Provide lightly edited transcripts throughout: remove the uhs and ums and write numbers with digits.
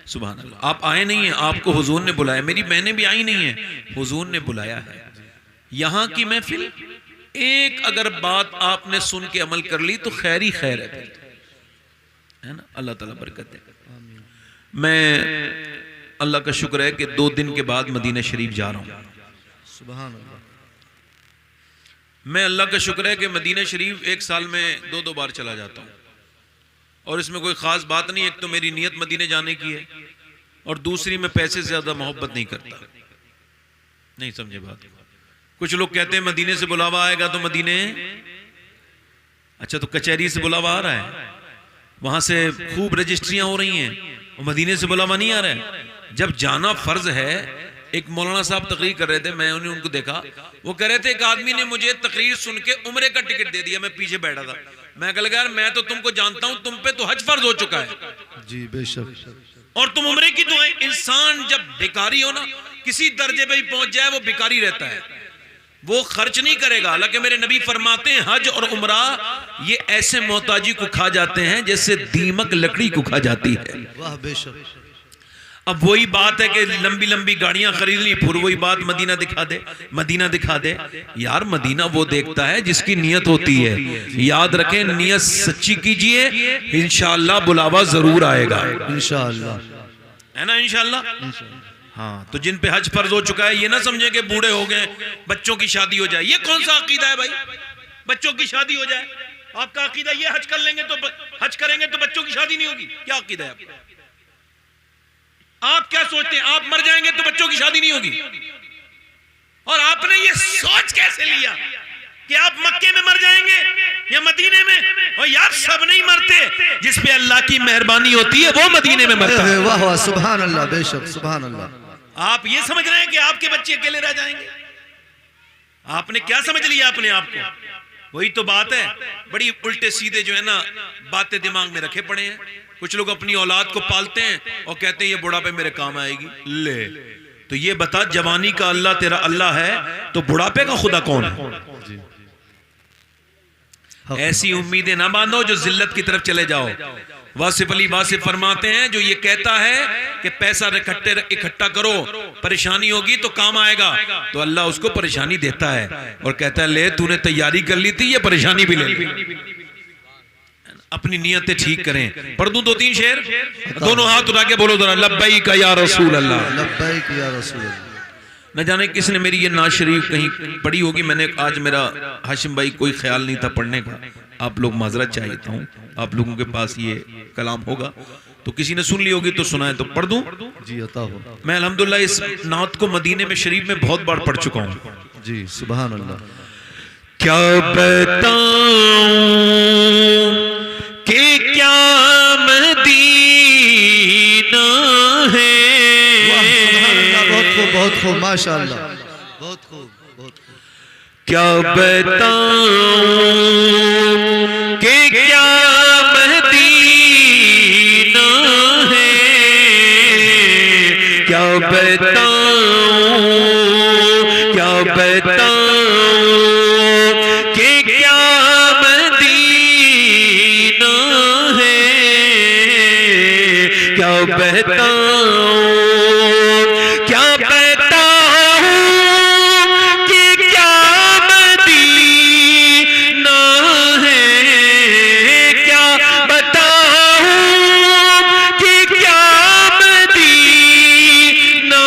सुभान अल्लाह। आप आए नहीं हैं, आपको हुजूर ने बुलाया। मेरी मैंने भी आई नहीं है, हुजूर ने बुलाया है। यहाँ की महफिल, एक अगर बात आपने सुन के अमल कर ली तो खैर ही खैर है ना। अल्लाह ताला बरकत दे। मैं अल्लाह का शुक्र है कि 2 दिन के बाद मदीना शरीफ जा रहा हूँ। सुभान अल्लाह। मैं अल्लाह का शुक्र है कि मदीना शरीफ 1 साल में 2 बार चला जाता हूँ, और इसमें कोई ख़ास बात नहीं। एक तो मेरी नीयत मदीने जाने की है, और दूसरी मैं पैसे से ज़्यादा मोहब्बत नहीं करता। नहीं समझे बात? कुछ लोग कहते हैं मदीने से बुलावा आएगा तो मदीने, अच्छा तो कचहरी से बुलावा आ रहा है, वहाँ से खूब रजिस्ट्रियाँ हो रही हैं, और मदीने से बुलावा नहीं आ रहा है। जब जाना फ़र्ज़ है, एक मौलाना साहब तकरीर कर रहे थे, मैं उनको देखा, वो कह रहे थे एक आदमी ने मुझे तकरीर सुन के उम्रे का टिकट दे दिया, मैं पीछे बैठा था। मैं कह लगा यार मैं तो तुमको जानता हूं, तुम पे तो हज फर्ज हो चुका है जी बेशक, और तुम उम्रे की दुआएं। इंसान जब भिखारी हो ना, किसी दर्जे पे ही पहुंच जाए वो भिखारी रहता है, वो खर्च नहीं करेगा। हालांकि मेरे नबी फरमाते हैं हज और उम्रा ये ऐसे मोहताजी को खा जाते हैं जैसे दीमक लकड़ी को खा जाती है। वाह बेशक। अब वही बात है कि लंबी लंबी गाड़ियां खरीद ली, फिर वही बात मदीना दिखा दे, मदीना दिखा दे। यार मदीना वो देखता है जिसकी नियत होती है। याद रखें, नियत सच्ची कीजिए, इंशाअल्लाह बुलावा जरूर आएगा। इंशाअल्लाह, है ना, इंशाअल्लाह। हाँ, तो जिन पे हज फर्ज हो चुका है, ये ना समझे कि बूढ़े हो गए बच्चों की शादी हो जाए। ये कौन सा अकीदा है भाई, बच्चों की शादी हो जाए? आपका अकीदा ये हज कर लेंगे तो हज करेंगे तो बच्चों की शादी नहीं होगी? क्या अकीदा है आपका? आप क्या सोचते हैं आप मर जाएंगे तो बच्चों की शादी नहीं होगी? और आपने ये सोच कैसे लिया कि आप मक्के में मर जाएंगे या मदीने में? और यार सब नहीं मरते, जिस पे अल्लाह की मेहरबानी होती है वो मदीने में मरता है। वाह वाह, सुभान अल्लाह, बेशक सुभान अल्लाह। आप ये समझ रहे हैं कि आपके बच्चे अकेले रह जाएंगे? आपने क्या समझ लिया अपने आप को? वही तो बात है, बड़ी उल्टे सीधे जो है ना बातें दिमाग में रखे पड़े हैं। कुछ लोग अपनी औलाद को पालते हैं और कहते हैं ये बुढ़ापे मेरे काम आएगी। ले तो ये बता, जवानी का अल्लाह तेरा अल्लाह है तो बुढ़ापे का खुदा कौन है? ऐसी उम्मीदें ना बांधो जो जिल्लत की तरफ चले जाओ। वासिफ अली वासिफ फरमाते हैं, जो ये कहता है कि पैसा इकट्ठा करो, परेशानी होगी तो काम आएगा, तो अल्लाह उसको परेशानी देता है और कहता है ले तूने तैयारी कर ली थी, ये परेशानी भी ले ली। अपनी नियतें ठीक करें। पढ़ दूं 2-3 शेर? दोनों हाथ उठा के बोलो जरा, लब्बैक या रसूल अल्लाह, लब्बैक या रसूल अल्लाह। न जाने किसने मेरी ये नाज शरीफ कहीं पढ़ी होगी, मैंने आज मेरा हाशिम भाई कोई ख्याल नहीं था पढ़ने का। आप लोग माजरत चाहता हूँ, आप लोगों के पास ये कलाम होगा तो किसी ने सुन ली होगी तो सुना है तो पढ़ दूं जी, अता हो। मैं अल्हम्दुलिल्लाह इस नात को मदीने में शरीफ में बहुत बार पढ़ चुका हूँ जी, सुभान अल्लाह। क्या बताऊं कि क्या मदीना है। बहुत खूब, बहुत खूब, माशाअल्लाह, बहुत खूब, बहुत खूब। क्या बताऊं कि क्या मदीना है, क्या बताऊं, क्या बताऊं कि क्या मदीना है, क्या बताऊं, क्या बताऊं कि क्या मदीना है, क्या बताऊं कि क्या मदीना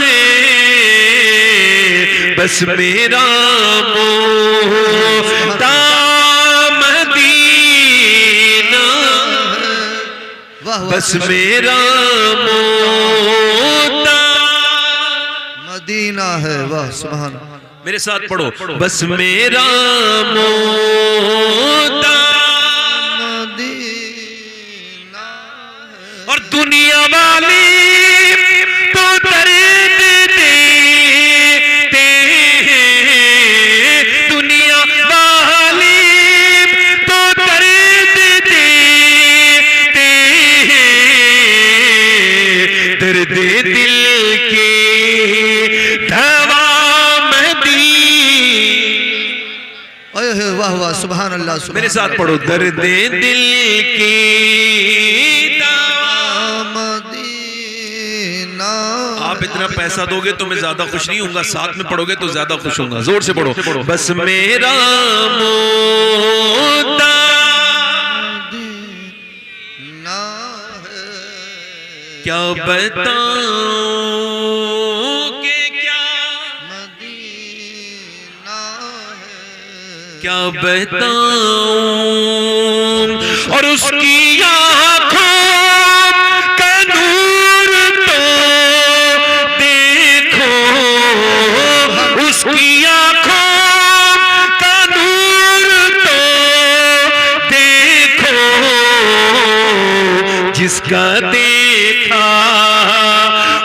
है। बस मेरा मोहता मदीना, बस मेरा मोहता मदीना है। वाह सुभान। मेरे साथ पढ़ो, बस मेरा मोहता मदीना है। और दुनिया वाली तो दर्द देते हैं, दुनिया वाली तो दर्द देते हैं, दर्द दिल के दवा ओए वाह वाह, सुभान अल्लाह। मेरे साथ पढ़ो, दर्द दिल की मदीना आप इतना पैसा दोगे तो मैं ज्यादा खुश नहीं होऊंगा, साथ में पढ़ोगे तो ज्यादा खुश होऊंगा। जोर से पढ़ो, बस मेरा मोदा ना है क्या बताऊं कि क्या मदीना है क्या बताऊं, और उसकी आँखों का नूर तो देखो, उसकी आँखों का नूर तो देखो, जिसका देखा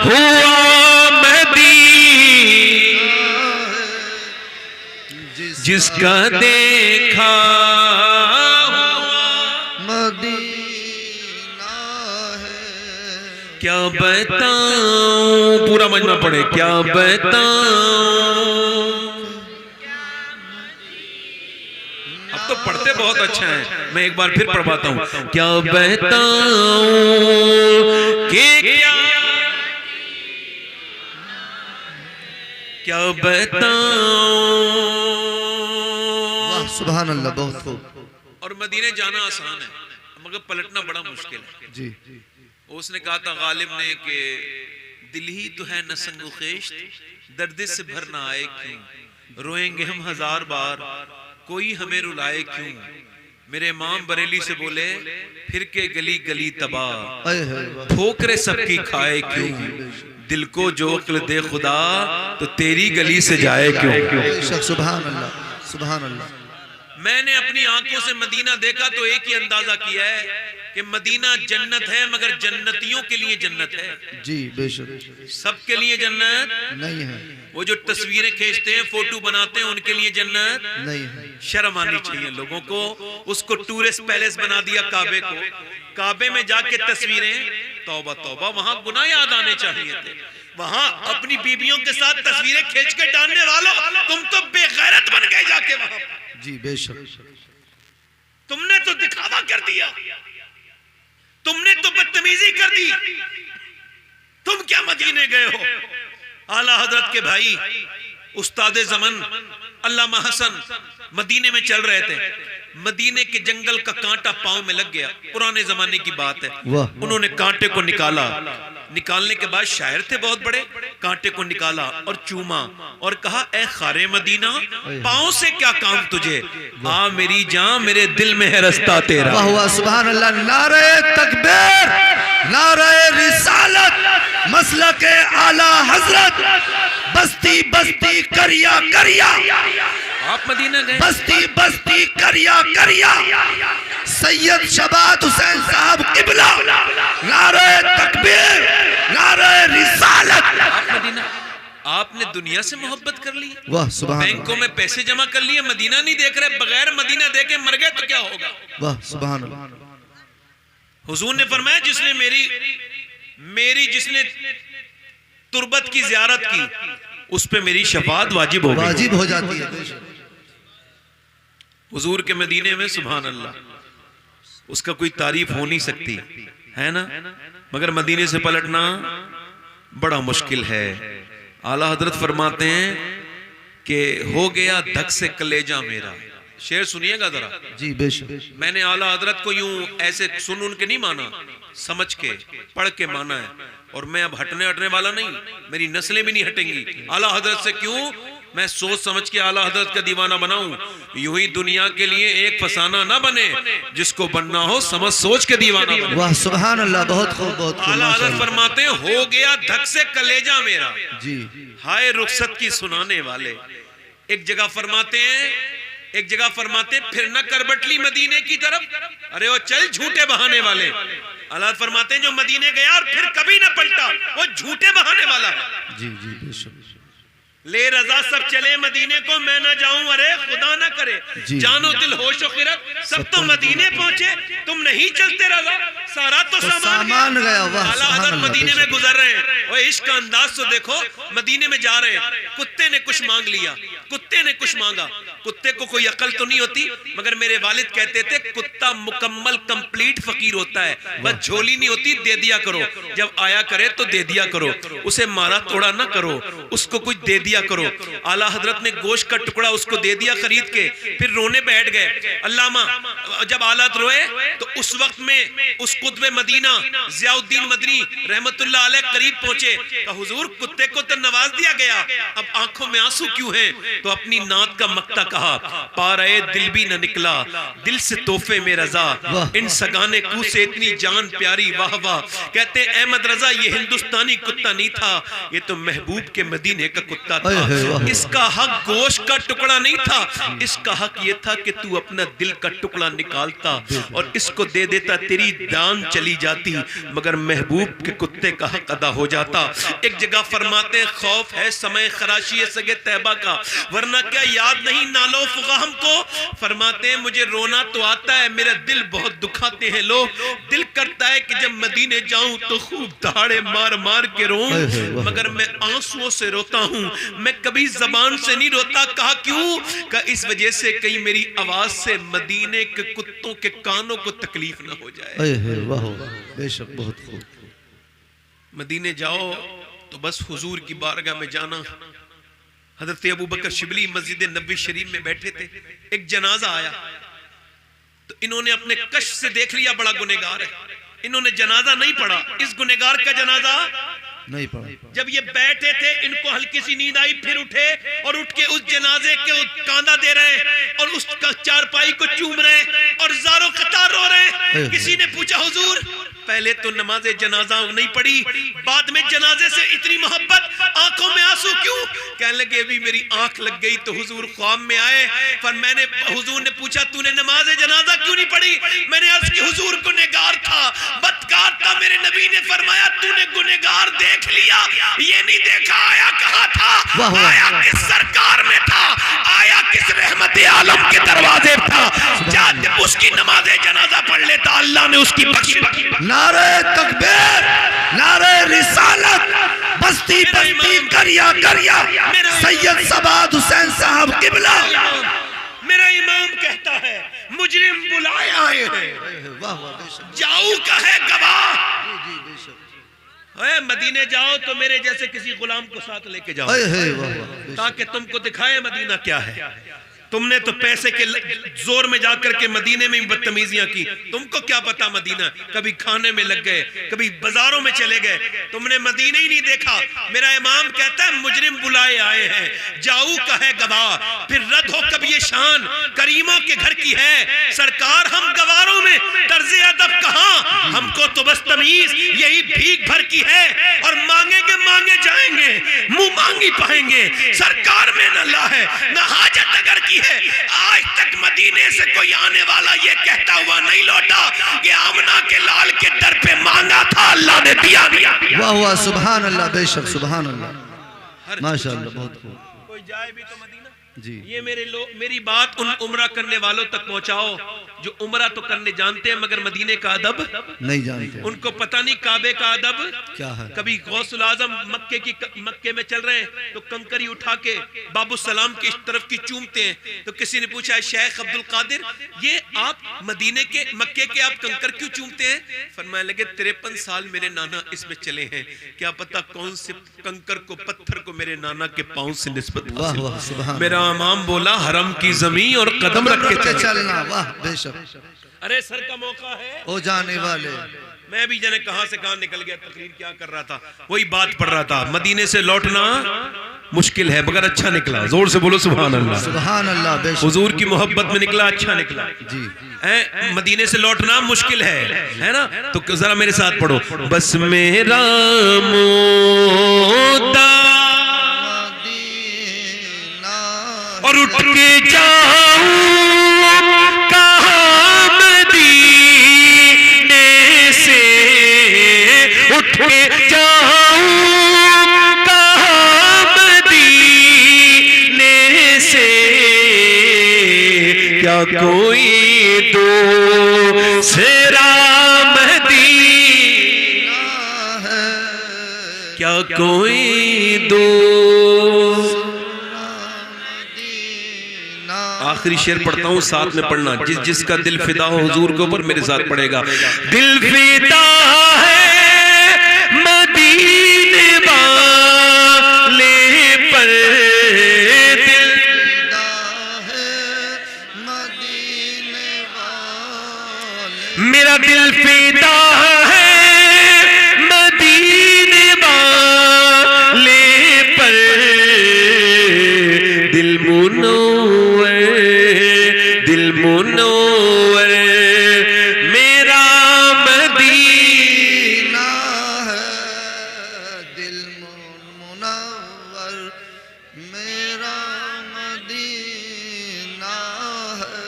हुआ मदीना, जिसका देखा मदीना है क्या बताऊं, पूरा मजमा पढ़े, क्या बताऊं। अब तो पढ़ते बहुत अच्छा है, मैं एक बार फिर पढ़वाता हूं, क्या बताऊं कि क्या बताऊं। सुभान अल्लाह, बहुत खूब। और मदीने जाना आसान है मगर पलटना बड़ा मुश्किल है। जी उसने कहा था गालिब ने कि दिल ही तो है न संगो खेश, दर्द से भर ना आए क्यों, रोएंगे हम हजार बार कोई हमें रुलाए क्यों। मेरे इमाम बरेली से बोले फिर के गली गली तबाह, ठोकरे सबकी खाए क्यों, दिल को जो अक्ल दे खुदा तो तेरी गली से जाए क्यों। सुभान अल्लाह, सुभान अल्लाह। मैंने अपनी आंखों से मदीना देखा तो एक ही अंदाजा किया है कि मदीना जन्नत है मगर जन्नतियों के लिए जन्नत है। जी बेशक, सबके लिए जन्नत नहीं है, वो जो तस्वीरें खींचते हैं, फोटो बनाते हैं, उनके लिए जन्नत नहीं है। शर्म आनी चाहिए लोगों को। उसको टूरिस्ट पैलेस बना दिया काबे को, काबे में जाके तस्वीरें, तौबा तौबा, वहां गुनाह याद आने चाहिए थे। वहां अपनी बीबियों के साथ तस्वीरें खींच के डालने वालों, तुम तो बेगैरत बन गए जाके वहां। जी बेशक, तुमने तो दिखावा कर दिया, तुमने तो बदतमीजी कर दी। तुम क्या मदीने गए हो। आला हजरत के भाई उस्ताद ज़मन अल्लामा हसन मदीने में चल रहे थे, मदीने के जंगल का कांटा पांव में लग गया, पुराने जमाने की बात है। उन्होंने कांटे को निकाला, निकालने के बाद शायर थे बहुत बड़े, कांटे को निकाला और चूमा और कहा ए खारे मदीना, पांव से क्या काम तुझे, आ मेरी जान मेरे दिल में है रास्ता तेरा। वाह वाह, सुभान अल्लाह। नारे तकबीर, नारे रिसालत, मसलके आला हजरत, बस्ती बस्ती करिया करिया। आप मदीना गए? बस्ती बस्ती करिया करिया, सैयद शबात हुसैन साहब किबला। नारे तकबीर, नारे रिसालत। आप मदीना, आपने दुनिया से मोहब्बत कर ली, वाह सुभान बैंकों में पैसे जमा कर लिए, मदीना नहीं देख रहे, बगैर मदीना देखे मर गए तो क्या होगा। वाह सुभान अल्लाह। हुजूर ने फरमाया जिसने जिसने तुरबत की ज़ियारत की उस पे मेरी शफाअत वाजिब हो जाती है। हुजूर के मदीने में सुभान अल्लाह, उसका कोई तारीफ हो नहीं सकती है ना, मगर मदीने से पलटना बड़ा मुश्किल है। आला हजरत फरमाते हैं कि हो गया धक से कलेजा मेरा। शेर सुनिएगा जरा जी बेशक। मैंने आला हजरत को यूं ऐसे सुन उनके नहीं माना, समझ के पढ़ के माना है, और मैं अब हटने वाला नहीं, मेरी नस्लें भी नहीं हटेंगी आला हजरत से। क्यों? मैं सोच समझ के आला हजरत का दीवाना बनाऊं। यूं ही दुनिया के लिए एक फसाना ना बने, जिसको बनना हो समझ सोच के दीवाना बने। वाह सुभान अल्लाह, बहुत खूब, बहुत खूब। आला हजरत फरमाते हैं हो गया धक से कलेजा मेरा, जी हाय रुखसत की सुनाने वाले। एक जगह फरमाते हैं फिर न करबटली मदीने की तरफ, अरे वो चल झूठे बहाने वाले। अल्लाह फरमाते हैं जो मदीने गया और फिर कभी न पलटा, वो झूठे बहाने वाला है। जी जी बेशक। ले रजा सब चले मदीने को, मैं ना जाऊं, अरे खुदा ना करे, जानो दिल होश और खिरत, सब तो मदीने पहुंचे, तुम नहीं चलते रजा, सारा तो सामान गया। आला हज़रत मदीने में गुजर रहे हैं, वो इश्क का अंदाज तो देखो, मदीने में जा रहे हैं, कुत्ते ने कुछ मांग लिया, कुत्ते ने कुछ मांगा, कुत्ते को कोई अकल तो नहीं होती, मगर मेरे वालिद कहते थे कुत्ता मुकम्मल कंप्लीट फकीर होता है, बस झोली नहीं होती, दे दिया करो, जब आया करे तो दे दिया करो, उसे मारा तोड़ा ना करो, उसको कुछ दे दिया करो। आला हजरत ने गोश्त का टुकड़ा उसको दे दिया खरीद के, फिर रोने बैठ गए। अल्लामा जब आलत रोए तो उस वक्त में उस कुतुब मदीना ज़ियाउद्दीन मदनी रहमतुल्लाह अलैह करीब पहुंचे, कहा हुजूर कुत्ते को तो नवाज दिया गया, अब आंखों में आंसू क्यों हैं? तो अपनी नात का मक्ता कहा, पा रहे दिल भी न निकला, दिल से तोहफे में रजा, इन सगाने कू से इतनी जान प्यारी, वाह वाह। कहते अहमद रजा ये हिंदुस्तानी कुत्ता नहीं था, ये तो महबूब के मदीने का कुत्ता था। इसका हक गोश्त का टुकड़ा नहीं था, इसका हक ये था कि तू अपना दिल का टुकड़ा निकालता और इसको दे देता, तेरी जान चली जाती मगर महबूब के कुत्ते का हक अदा हो जाता। एक जगह फरमाते हैं खौफ है समय खराशी सगे तैबा का, वरना क्या याद नहीं नालो फुगा हमको। फरमाते हैं मुझे रोना तो आता है, मेरा दिल बहुत दुखाते हैं लोग, दिल करता है कि जब मदीने जाऊं तो खूब दहाड़े मार मार के रोऊं, मगर मैं आंसुओं से रोता हूं, मैं कभी जबान से नहीं रोता। कहा क्यों? कहा इस वजह से कहीं मेरी आवाज से मदीने के कुत्तों के कानों को तकलीफ ना हो जाए। बेशक बहुत खूब। मदीने जाओ तो बस हुजूर की बारगाह में जाना। हजरत अबू बकर शिबली मस्जिद नबी शरीफ में बैठे थे, एक जनाजा आया तो इन्होंने अपने कश से देख लिया बड़ा गुनहगार है, इन्होंने जनाजा नहीं पढ़ा, इस गुनहगार का जनाजा नहीं पढ़ा। जब ये बैठे थे इनको हल्की सी नींद आई, फिर उठे और उठ के उस जनाजे के कांधा दे रहे और उसका चारपाई को चूम रहे और जारो कतार रो रहे। किसी ने पूछा हुजूर पहले तो नमाजे जनाजा नहीं पढ़ी, बाद में जनाजे से इतनी मोहब्बत, आंखों में आंसू क्यों? कहने लगे अभी मेरी आंख लग गई तो हुजूर ख्वाब में आए, पर मैंने हुजूर ने पूछा तूने नमाजे जनाजा क्यों नहीं पढ़ी? मैंने अर्ज की हुजूर गुनहगार था, बदकार था, मेरे नबी ने फरमाया तूने गुनहगार देख लिया, ये नहीं देखा आया कहाँ था, आया किस सरकार में था, आया किस रहमत आलम के दरवाजे था। जब उसकी नमाजे जनाजा पढ़ लेता अल्लाह ने उसकी बख्शी। नारे तकबीर, नारे रिसालत, बस्ती बस्ती करिया करिया, सैयद सबाद हुसैन साहब किबला। मेरा इमाम कहता है मुजरिम बुलाए आए हैं, जाऊ का है गवाह। मदीने जाओ तो मेरे जैसे किसी गुलाम को साथ लेके जाओ, ताकि तुमको दिखाए मदीना क्या है। तुमने तो पैसे के जोर में जाकर के मदीने में बदतमीजियां की, तुमको क्या पता मदीना, कभी खाने में लग गए, कभी बाजारों में चले गए, तुमने मदीना ही नहीं देखा। मेरा इमाम कहता है मुजरिम बुलाए आए हैं, जाऊ का है गवाह, फिर रद्द हो कभी ये शान करीमों के घर की है सरकार, हम गवारों में तर्ज अदब कहां, हमको तो बस तमीज यही भीख भर की है और मांगेंगे मांगे जाएंगे, मुंह मांगी पाएंगे, सरकार में न ला है न हाजत अगर की है। आज तक मदीने से कोई आने वाला ये कहता हुआ नहीं लौटा कि आमना के लाल के दर पे मांगा था अल्लाह ने दिया दिया। वाह वाह सुभान अल्लाह, बेशक सुभान अल्लाह, माशाअल्लाह बहुत खूब। कोई जाए भी तो मदीना जी। ये मेरी बात उन उम्रा करने वालों तक पहुंचाओ जो उम्रा तो करने जानते हैं मगर मदीने का अदब नहीं जानते, उनको पता नहीं काबे का अदब क्या है। कभी गौसुल आजम मक्के में चल रहे हैं तो कंकरी उठा के बाबू सलाम की तरफ की चूमते हैं, तो किसी ने पूछा शेख अब्दुल कादिर ये आप मदीने के मक्के के आप कंकर क्यों चूमते हैं? फरमाने लगे 53 साल मेरे नाना इसमें चले हैं, क्या पता कौन से कंकर को पत्थर को मेरे नाना के पांव से निस्बत। वाह वाह सुभान। मेरा इमाम बोला हरम की जमीन और कदम रख के चलना, वाह बेशक। अरे सर का मौका है हो जाने वाले। मैं भी जाने कहां से कहां निकल गया, तकरीर क्या कर रहा था, वही बात पढ़ रहा था। मदीने से लौटना मुश्किल है मगर अच्छा निकला, जोर से बोलो सुभान अल्लाह, सुभान अल्लाह, बेशक। हुजूर की मोहब्बत में निकला, अच्छा निकला जी। मदीने से लौटना मुश्किल है ना, तो जरा मेरे साथ पढ़ो, बस मेरा मोदा और उठ के जाऊं कहां मदीने से, उठ के जाऊं कहां मदीने से, क्या कोई दूसरा मदीना है, क्या कोई दूसरा आखिरी शेर पढ़ता हूँ, साथ में पढ़ना। जिसका दिल फिदा हो हुजूर के ऊपर मेरे साथ पढ़ेगा। दिल फिदा है मदीने वाले पर, दिल फिदा है मदीने वाले, मेरा दिल फिदा है मदीने वाले पर, दिल मुनव्वर मेरा मदीना है, दिल मुनव्वर मेरा मदीना है।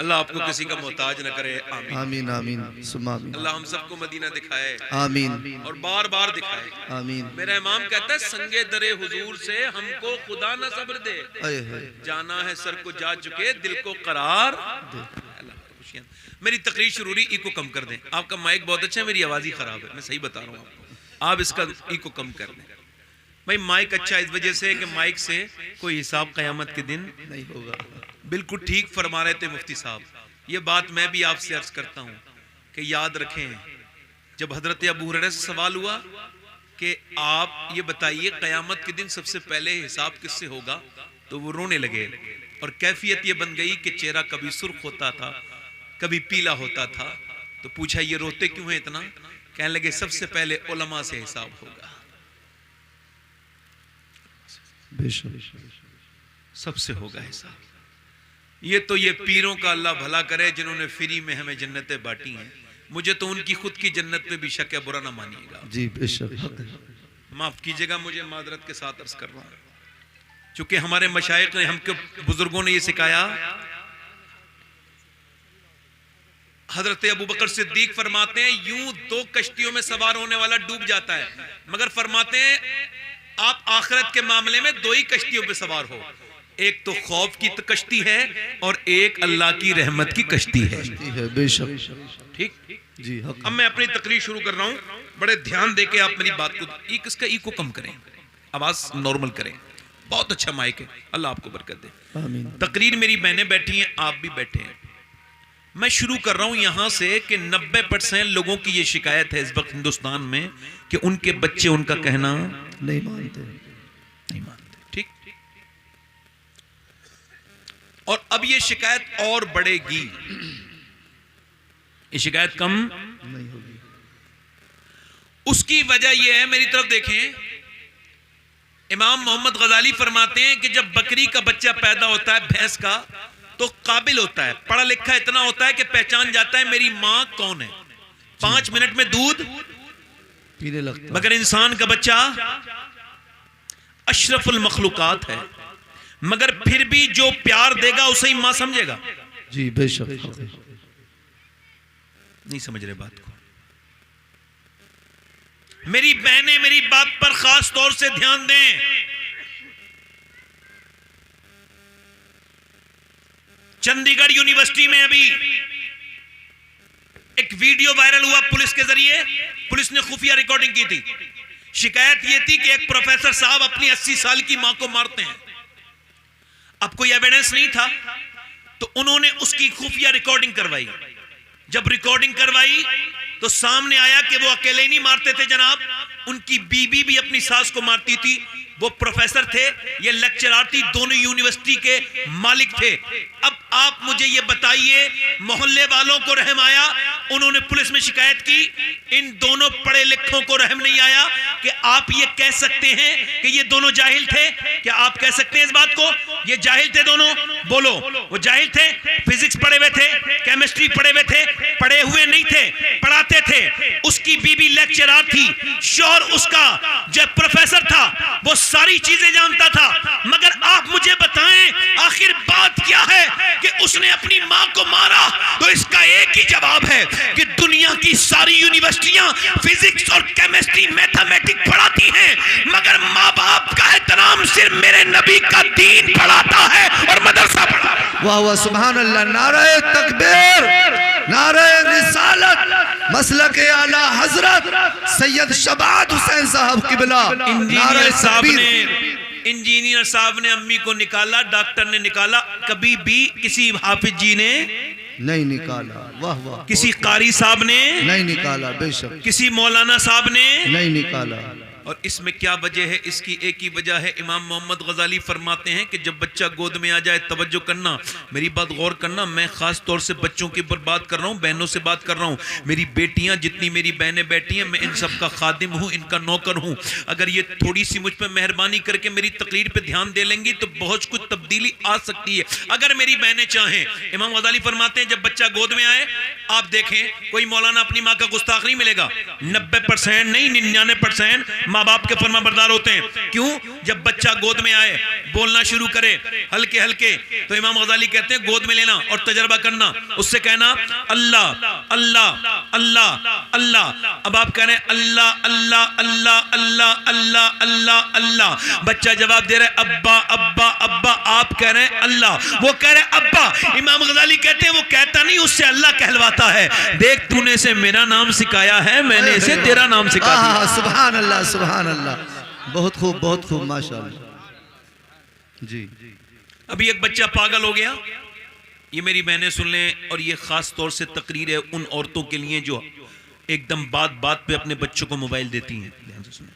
अल्लाह आपको किसी का मोहताज न करे, आमीन आमीन आमीन सुम्मा आमीन। अल्लाह हम सबको मदीना दिखाए आमीन और बार बार दिखाए। आमीन। मेरा इमाम कहता है संगे दरे हुजूर से हमको खुदा न सब्र दे, आए है जाना है सर को जा चुके दिल को करार दे। अल्लाह को खुशियां। मेरी तकरीर शुरू रही, इको कम कर दें। आपका माइक बहुत अच्छा है, मेरी आवाज ही खराब है, मैं सही बता रहा हूँ आपको। आप इसका इको कम कर दें भाई। माइक अच्छा इस वजह से कि माइक से कोई हिसाब क़यामत के दिन नहीं होगा। बिल्कुल ठीक फरमा रहे थे मुफ्ती साहब। ये बात मैं भी आपसे अर्ज करता हूँ कि याद रखें, जब हजरत अबू हुरैरा से सवाल हुआ कि आप ये बताइए क़यामत के दिन सबसे पहले हिसाब किससे होगा, तो वो रोने लगे और कैफियत ये बन गई कि चेहरा कभी सुर्ख होता था, कभी पीला होता था। तो पूछा ये रोते क्यों है इतना? कहने लगे सबसे पहले उलमा से हिसाब होगा, सबसे होगा हिसाब। ये तो ये पीरों का अल्लाह भला करे जिन्होंने फ्री में हमें जन्नतें बांटी हैं। मुझे तो उनकी खुद की जन्नत पे भी शक है, बुरा ना मानिएगा जी बेशक। माफ कीजिएगा, मुझे मादरत के साथ अर्ज कर रहा हूं, चूंकि हमारे मशाइख ने, हमके बुजुर्गों ने ये सिखाया। हजरत अबू बकर सिद्दीक फरमाते हैं यूं दो कश्तियों में सवार होने वाला डूब जाता है, मगर फरमाते हैं आप आखिरत के मामले में दो ही कश्तियों पे सवार हो, एक तो खौफ की कश्ती है और एक अल्लाह की रहमत की कश्ती है। बेशक ठीक जी हक। अब मैं अपनी तकरीर शुरू कर रहा हूं, बड़े ध्यान देके आप मेरी बात को, इसका इको कम करें, आवाज नॉर्मल करें। बहुत अच्छा माइक है, अल्लाह आपको बरकत दे। आमीन। तकरीर मेरी बहनें बैठी हैं, आप भी बैठे हैं। मैं शुरू कर रहा हूं यहां से कि 90% लोगों की ये शिकायत है इस वक्त हिंदुस्तान में कि उनके बच्चे उनका कहना नहीं मानते, नहीं मानते। ठीक, और अब ये शिकायत और बढ़ेगी, ये शिकायत कम नहीं होगी। उसकी वजह यह है, मेरी तरफ देखें, इमाम मोहम्मद गजाली फरमाते हैं कि जब बकरी का बच्चा पैदा होता है, भैंस का, तो काबिल होता है, पढ़ा लिखा इतना होता है कि पहचान जाता है मेरी मां कौन है, 5 मिनट में दूध पीने लगता। मगर इंसान का बच्चा अशरफुल मखलूकात है, मगर फिर भी जो प्यार देगा उसे ही मां समझेगा। जी बेशक। नहीं समझ रहे बात को? मेरी बहनें मेरी बात पर खास तौर से ध्यान दें। चंडीगढ़ यूनिवर्सिटी में अभी एक वीडियो वायरल हुआ पुलिस के जरिए, पुलिस ने खुफिया रिकॉर्डिंग की थी। शिकायत यह थी कि एक प्रोफेसर साहब अपनी 80 साल की मां को मारते हैं। अब कोई एविडेंस नहीं था तो उन्होंने उसकी खुफिया रिकॉर्डिंग करवाई। जब रिकॉर्डिंग करवाई तो सामने आया कि वो अकेले नहीं मारते थे जनाब, उनकी बीबी भी अपनी सास को मारती थी। वो प्रोफेसर थे, ये लेक्चरर थी, दोनों यूनिवर्सिटी के मालिक थे। अब आप मुझे ये बताइए, मोहल्ले वालों को रहम आया? उन्होंने पुलिस में शिकायत की, इन दोनों पढ़े लिखों को रहम नहीं आया कि आप ये कह सकते हैं कि ये दोनों जाहिल थे? क्या आप कह सकते हैं इस बात को ये जाहिल थे दोनों? बोलो, वो जाहिल थे? फिजिक्स पढ़े हुए थे, केमिस्ट्री पढ़े हुए थे? पढ़े हुए नहीं थे, पढ़ाते थे। उसकी बीबी लेक्चरर थी, शौहर उसका जो प्रोफेसर था वो सारी चीजें जानता था। मगर आप मुझे बताएं आखिर बात क्या है कि उसने अपनी मां को मारा? तो इसका एक ही जवाब है कि दुनिया की सारी यूनिवर्सिटियां फिजिक्स और केमिस्ट्री मैथमेटिक्स पढ़ाती हैं, मगर मां बाप का एहतराम सिर्फ मेरे नबी का दीन पढ़ाता है और मदरसा पढ़ाता है। वाह वाह सुभान अल्लाह। नारे तकबीर, नारे रिसालत, मसलक आला हजरत सैयद शबाद हुसैन साहब किबला। इंजीनियर साहब ने इंजीनियर साहब ने अम्मी को निकाला, डॉक्टर ने निकाला, कभी भी किसी हाफिज जी ने नहीं निकाला। वाह वाह। किसी कारी साहब ने नहीं निकाला, बेशक किसी मौलाना साहब ने नहीं निकाला। और इसमें क्या वजह है? इसकी एक ही वजह है। इमाम मोहम्मद गजाली फरमाते हैं कि जब बच्चा गोद में आ जाए तवज्जो करना, मेरी बात गौर करना, मैं खास तौर से बच्चों की ऊपर बात कर रहा हूँ, बहनों से बात कर रहा हूँ। मेरी बेटियां, जितनी मेरी बहनें बैठी हैं, मैं इन सब का खादिम हूँ, इनका नौकर हूँ। अगर ये थोड़ी सी मुझ पर मेहरबानी करके मेरी तकरीर पे ध्यान दे लेंगी तो बहुत कुछ तब्दीली आ सकती है, अगर मेरी बहनें चाहें। इमाम गजाली फरमाते हैं जब बच्चा गोद में आए, आप देखें कोई मौलाना अपनी माँ का गुस्ताख नहीं मिलेगा। 90% नहीं, 99% माँ बाप के फरमाबरदार होते हैं। क्यों? जब बच्चा गोद में आए, बोलना शुरू करे हल्के हल्के, तो इमाम गजाली कहते हैं गोद में लेना और तजर्बा करना, उससे कहना अल्लाह अल्लाह अल्लाह अल्लाह। अब आप कह रहे हैं अल्लाह अल्लाह अल्लाह अल्लाह अल्लाह अल्लाह अल्लाह, बच्चा जवाब दे रहा है अब्बा अब्बा अब्बा, आप कह रहे हैं अल्लाह, वो कह रहे हैं अब्बा। इमाम गजाली कहते हैं वो कहता नहीं, उससे अल्लाह कहलवाता है। देख तूने से मेरा नाम सिखाया है, मैंने इसे तेरा नाम सिखा दिया। सुभान अल्लाह सुभान अल्लाह। बहुत खूब माशाअल्लाह जी। अभी एक बच्चा पागल हो गया, ये मेरी बहनें सुन लें, और ये खास तौर से तकरीर है उन औरतों के लिए जो एकदम बात बात पे अपने बच्चों को मोबाइल देती हैं। ध्यान से सुन,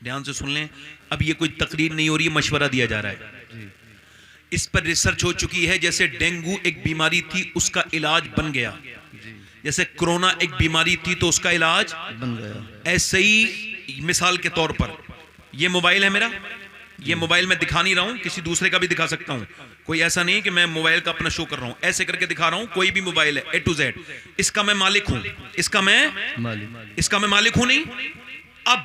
ध्यान से सुन लें। अब ये कोई तकरीर नहीं हो रही है, मशवरा दिया जा रहा है। इस पर रिसर्च हो चुकी है। जैसे डेंगू एक बीमारी थी, उसका इलाज बन गया, जैसे कोरोना एक बीमारी थी तो उसका इलाज बन गया, ऐसे ही मिसाल के तौर पर ये मोबाइल है मेरा, ये मोबाइल मैं दिखा नहीं रहा हूं, किसी दूसरे का भी दिखा सकता हूं। कोई ऐसा नहीं कि मैं मोबाइल का अपना शो कर रहा हूं, ऐसे करके दिखा रहा हूं। कोई भी मोबाइल है A to Z, इसका मैं मालिक हूं, इसका मैं मालिक हूं नहीं। अब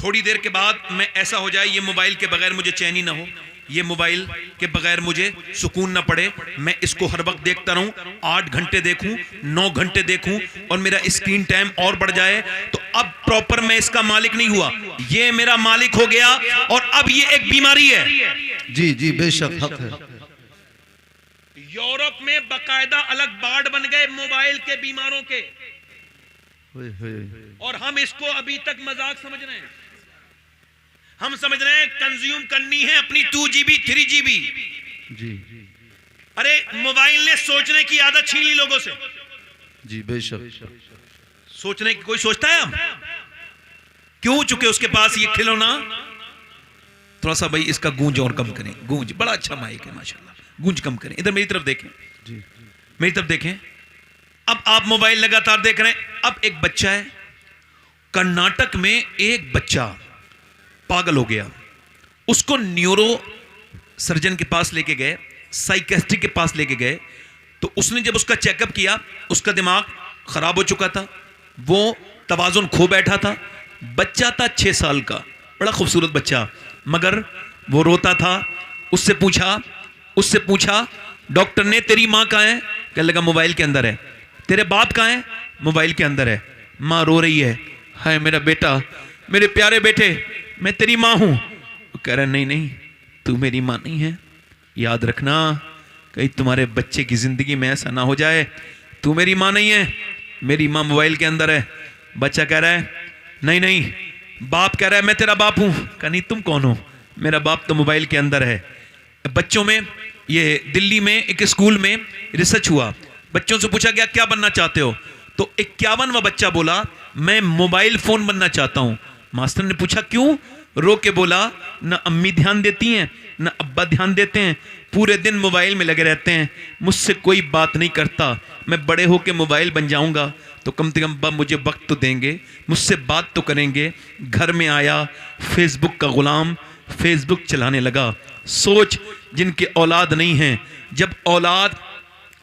थोड़ी देर के बाद मैं ऐसा हो जाए, ये मोबाइल के बगैर मुझे चैन ही ना हो, ये मोबाइल के बगैर मुझे सुकून ना पड़े, मैं इसको हर वक्त देखता रहूं, 8 घंटे देखूं, 9 घंटे देखूं, और मेरा स्क्रीन टाइम और बढ़ जाए, तो अब प्रॉपर मैं इसका मालिक नहीं हुआ, ये मेरा मालिक हो गया, और अब ये एक बीमारी है। जी जी बेशक हक है। यूरोप में बाकायदा अलग वार्ड बन गए मोबाइल के बीमारों के, और हम इसको अभी तक मजाक समझ रहे हैं। हम समझ रहे हैं कंज्यूम करनी है अपनी 2GB 3GB। जी अरे मोबाइल ने सोचने की आदत छीन ली लोगों से। जी बेशक। सोचने की कोई सोचता है? हम क्यों? चुके उसके पास ये खिलौना। थोड़ा सा भाई इसका गूंज और कम करें, गूंज बड़ा अच्छा माइक है माशाल्लाह, गूंज कम करें। इधर मेरी तरफ देखें जी, मेरी तरफ देखें। अब आप मोबाइल लगातार देख रहे हैं। अब एक बच्चा है कर्नाटक में, एक बच्चा पागल हो गया, उसको न्यूरो सर्जन के पास लेके गए, साइकेट्रिस्ट के पास लेके गए, तो उसने जब उसका चेकअप किया, उसका दिमाग खराब हो चुका था, वो तवाज़ुन खो बैठा था। बच्चा था 6 साल का, बड़ा खूबसूरत बच्चा, मगर वो रोता था। उससे पूछा डॉक्टर ने तेरी माँ कहाँ है? कहने लगा मोबाइल के अंदर है। तेरे बाप कहाँ है? मोबाइल के अंदर है। माँ रो रही है, हाय मेरा बेटा, मेरे प्यारे बेटे, मैं तेरी माँ हूं। वो कह रहा नहीं नहीं, तू मेरी माँ नहीं है, याद रखना कहीं तुम्हारे बच्चे की जिंदगी में ऐसा ना हो जाए, तू मेरी माँ नहीं है, मेरी माँ मोबाइल के अंदर है। बच्चा कह रहा है नहीं नहीं, बाप कह रहा है मैं तेरा बाप हूं। कहा नहीं, तुम कौन हो? मेरा बाप तो मोबाइल के अंदर है। बच्चों में, ये दिल्ली में एक स्कूल में रिसर्च हुआ, बच्चों से पूछा गया क्या बनना चाहते हो, तो 51वां बच्चा बोला मैं मोबाइल फोन बनना चाहता हूं। मास्टर ने पूछा क्यों? रो के बोला न अम्मी ध्यान देती हैं न अब्बा ध्यान देते हैं, पूरे दिन मोबाइल में लगे रहते हैं, मुझसे कोई बात नहीं करता, मैं बड़े होके मोबाइल बन जाऊंगा तो कम से कम अब्बा मुझे वक्त तो देंगे, मुझसे बात तो करेंगे। घर में आया, फेसबुक का गुलाम, फेसबुक चलाने लगा। सोच, जिनके औलाद नहीं है, जब औलाद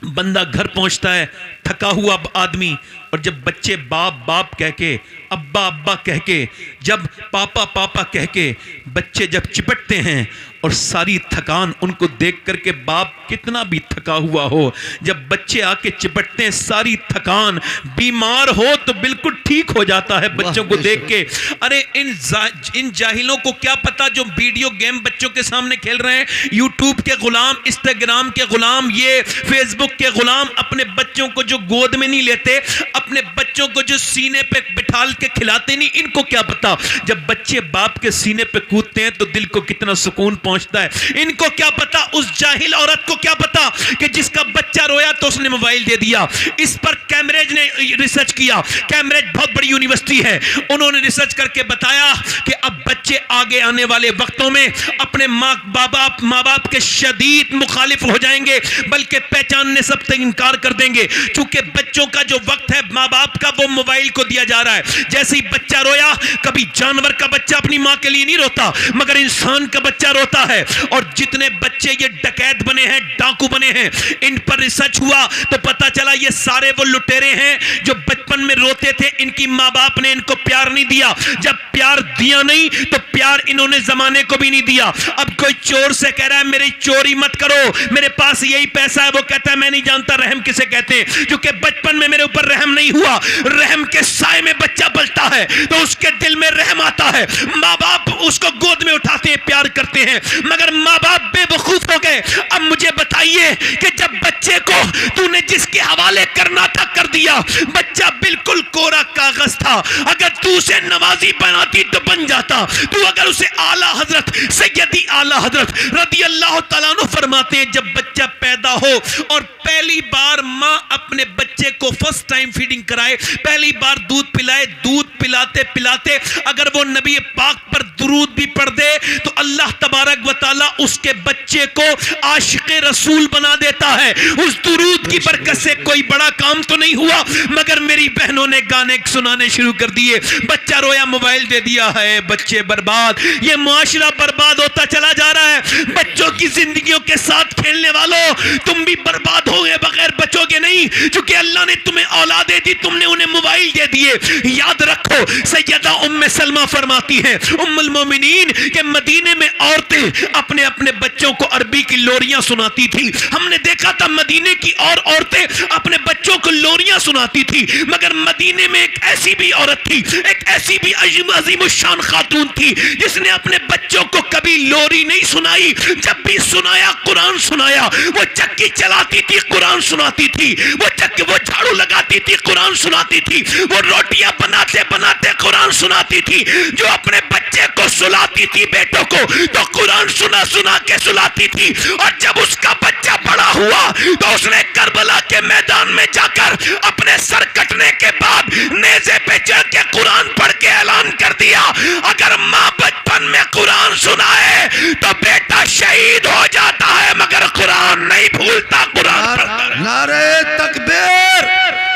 बंदा घर पहुंचता है थका हुआ आदमी, और जब बच्चे बाप बाप कह के, अब्बा अब्बा कह के, जब पापा पापा कह के बच्चे जब चिपटते हैं, और सारी थकान उनको देख करके बाप कितना भी थका हुआ हो, जब बच्चे आके चिपटते हैं सारी थकान, बीमार हो तो बिल्कुल ठीक हो जाता है बच्चों को देख के। अरे इन जाहिलों को क्या पता जो वीडियो गेम बच्चों के सामने खेल रहे हैं, यूट्यूब के गुलाम, इंस्टाग्राम के गुलाम, ये फेसबुक के गुलाम, अपने बच्चों को जो गोद में नहीं लेते, अपने बच्चों को जो सीने पे बिठाल के खिलाते नहीं, इनको क्या पता जब बच्चे बाप के सीने पे कूदते हैं तो दिल को कितना सुकून पहुंचता है। इनको क्या पता, उस जाहिल औरत को क्या पता कि जिसका बच्चा रोया तो उसने मोबाइल दे दिया। इस पर कैम्ब्रिज ने रिसर्च किया। कैम्ब्रिज बहुत बड़ी यूनिवर्सिटी है, उन्होंने रिसर्च करके बताया कि अब बच्चे आगे आने वाले वक्तों में अपने माँ बाप के शदीद मुखालिफ हो जाएंगे, बल्कि पहचानने सब तक इनकार कर देंगे। चूंकि बच्चों का जो वक्त है माँ बाप का, वो मोबाइल को दिया जा रहा है। जैसे ही बच्चा रोया, कभी जानवर का बच्चा अपनी माँ के लिए नहीं रोता, मगर इंसान का बच्चा रोता है। और जितने बच्चे ये डकैत बने हैं, डाकू बने हैं, इन पर रिसर्च हुआ तो पता चला ये सारे वो लुटेरे हैं जो बचपन में रोते थे। इनकी माँ बाप ने इनको प्यार नहीं दिया, जब प्यार दिया नहीं तो प्यार इन्होंने जमाने को भी नहीं दिया। अब कोई चोर से कह रहा है मेरी चोरी मत करो, मेरे पास यही पैसा है, वो कहता है मैं नहीं जानता रहम किसे कहते हैं, क्योंकि बचपन में मेरे ऊपर रहम नहीं हुआ। रहम के साए में बच्चा पलता है तो उसके दिल में रहम आता है। माँ बाप उसको गोद में उठाते हैं, प्यार करते हैं, मगर माँ बाप बेवकूफ हो गए। अब मुझे बताइए कि जब बच्चे को तूने जिसके हवाले करना था कर दिया, बच्चा बिल्कुल कोरा कागज था, अगर तू उसे नमाजी बनाती तो बन जाता। तू अगर उसे आला हजरत सैयदी आला हजरत रदी अल्लाह तआला अन्हु फरमाते हैं, जब बच्चा पैदा हो और पहली बार माँ अपने बच्चे को फर्स्ट टाइम फीडिंग कराए, पहली बार दूध पिलाए, दूध पिलाते पिलाते अगर वो नबी पाक पर दुरूद भी पढ़ दे तो अल्लाह तबारक व तआला उसके बच्चे को आशिक़े रसूल बना देता है। उस दुरूद की बरकत से कोई बड़ा काम तो नहीं हुआ, मगर मेरी बहनों ने गाने सुनाने शुरू कर दिए। बच्चा रोया, मोबाइल दे दिया है, बच्चे बर्बाद। ये मुआशरा बर्बाद होता चला जा रहा है। बच्चों की जिंदगियों के साथ खेलने वालों, तुम भी बर्बाद होगे, बगैर बचोगे नहीं, क्योंकि अल्लाह ने तुम्हें औलादे दी, तुमने उन्हें मोबाइल दे दिए। याद रखो, सैयदा उम्मे सलमा फरमाती है, उम्मुल मोमिनीन, के मदीने में औरतें अपने अपने बच्चों को अरबी की लोरियां सुनाती थी। हमने देखा था मदीने की और औरतें अपने बच्चों को लोरियां सुनाती थी, मगर मदीने में एक ऐसी भी औरत थी, एक ऐसी भी अजीमुशान खातून थी, जिसने अपने बच्चों को कभी लोरी नहीं सुनाई। जब भी सुनाया, कुरान सुनाया। वो चक्की चलाती थी, कुरान सुनाती थी। वो झाड़ू लगाती थी, कुरान सुनाती थी। वो रोटियां बनाते बनाते कुरान सुनाती थी। जो अपने बच्चे को सुलाती थी, बेटों को, तो कुरान सुना सुना के सुलाती थी। और जब उसका बच्चा बड़ा हुआ तो उसने करबला के मैदान में जाकर अपने सर कटने के बाद नेज़े पे चढ़ के कुरान पढ़ के ऐलान कर दिया, अगर माँ बचपन में कुरान सुनाए तो बेटा शहीद हो जाता है, मगर कुरान नहीं भूलता। कुरान नारे तकबीर,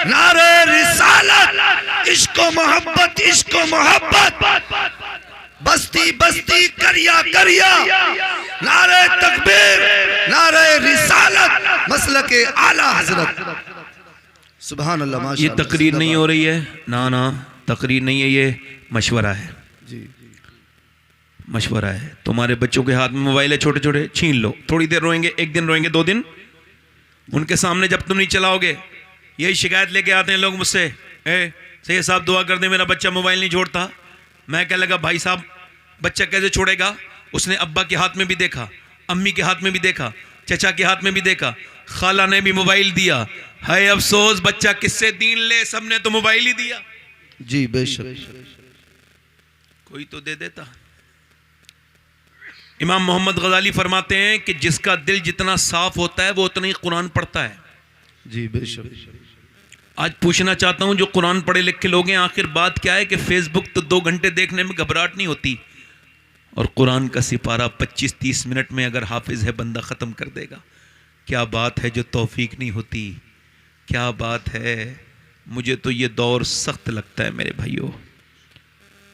नारे रिसालत, इश्को मोहब्बत, इश्को मोहब्बत, बस्ती बस्ती करिया करिया, नारे तकबीर, नारे रिसालत, मसलके आला हजरत। सुभान अल्लाह, माशाअल्लाह। ये तकरीर नहीं हो रही है, ना ना तकरीर नहीं है, ये मशवरा है जी, मशवरा है। तुम्हारे बच्चों के हाथ में मोबाइल है, छोटे छोटे, छीन लो। थोड़ी देर रोएंगे, एक दिन रोएंगे, 2 दिन, उनके सामने जब तुम नहीं चलाओगे, यही शिकायत लेके आते हैं लोग मुझसे, सैयद साहब दुआ कर दे, मेरा बच्चा मोबाइल नहीं छोड़ता। मैं क्या लगा, भाई साहब बच्चा कैसे छोड़ेगा? उसने अब्बा के हाथ में भी देखा, अम्मी के हाथ में भी देखा, चचा के हाथ में भी देखा, खाला ने भी मोबाइल दिया। है अफसोस, बच्चा किससे दीन ले, सबने तो मोबाइल ही दिया। जी बेशक, कोई तो दे देता। इमाम मोहम्मद गजाली फरमाते हैं कि जिसका दिल जितना साफ होता है वो उतना ही कुरान पढ़ता है। जी बेशक। आज पूछना चाहता हूं, जो कुरान पढ़े लिखे लोग हैं, आखिर बात क्या है कि फेसबुक तो 2 घंटे देखने में घबराहट नहीं होती, और कुरान का सिपारा 25-30 मिनट में अगर हाफिज है बंदा ख़त्म कर देगा। क्या बात है जो तौफीक नहीं होती, क्या बात है। मुझे तो ये दौर सख्त लगता है मेरे भाइयों,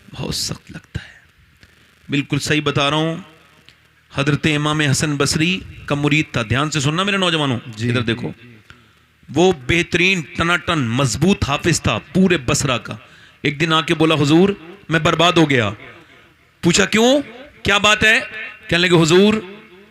बहुत सख्त लगता है। बिल्कुल सही बता रहा हूँ। हजरत इमाम हसन बसरी का मुरीद था, ध्यान से सुनना मेरे नौजवानों, इधर देखो। वो बेहतरीन टनाटन मजबूत हाफिज था पूरे बसरा का। एक दिन आके बोला, हुजूर मैं बर्बाद हो गया। पूछा क्यों, क्या बात है? कहने लगे, हुजूर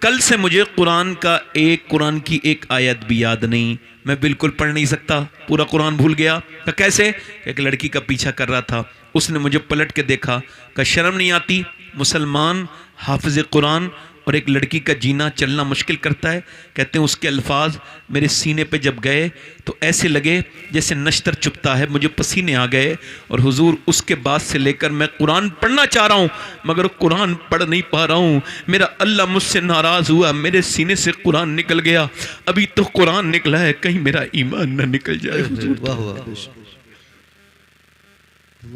कल से मुझे कुरान की एक आयत भी याद नहीं, मैं बिल्कुल पढ़ नहीं सकता, पूरा कुरान भूल गया। तो कैसे? एक लड़की का पीछा कर रहा था, उसने मुझे पलट के देखा, कहा शर्म नहीं आती, मुसलमान हाफिज कुरान और एक लड़की का जीना चलना मुश्किल करता है। कहते हैं उसके अल्फाज मेरे सीने पे जब गए तो ऐसे लगे जैसे नश्तर चुभता है, मुझे पसीने आ गए। और हुजूर उसके बाद से लेकर मैं कुरान पढ़ना चाह रहा हूँ मगर कुरान पढ़ नहीं पा रहा हूँ। मेरा अल्लाह मुझसे नाराज़ हुआ, मेरे सीने से कुरान निकल गया। अभी तो कुरान निकला है, कहीं मेरा ईमान न निकल जाए हुजूर। वाह वाह।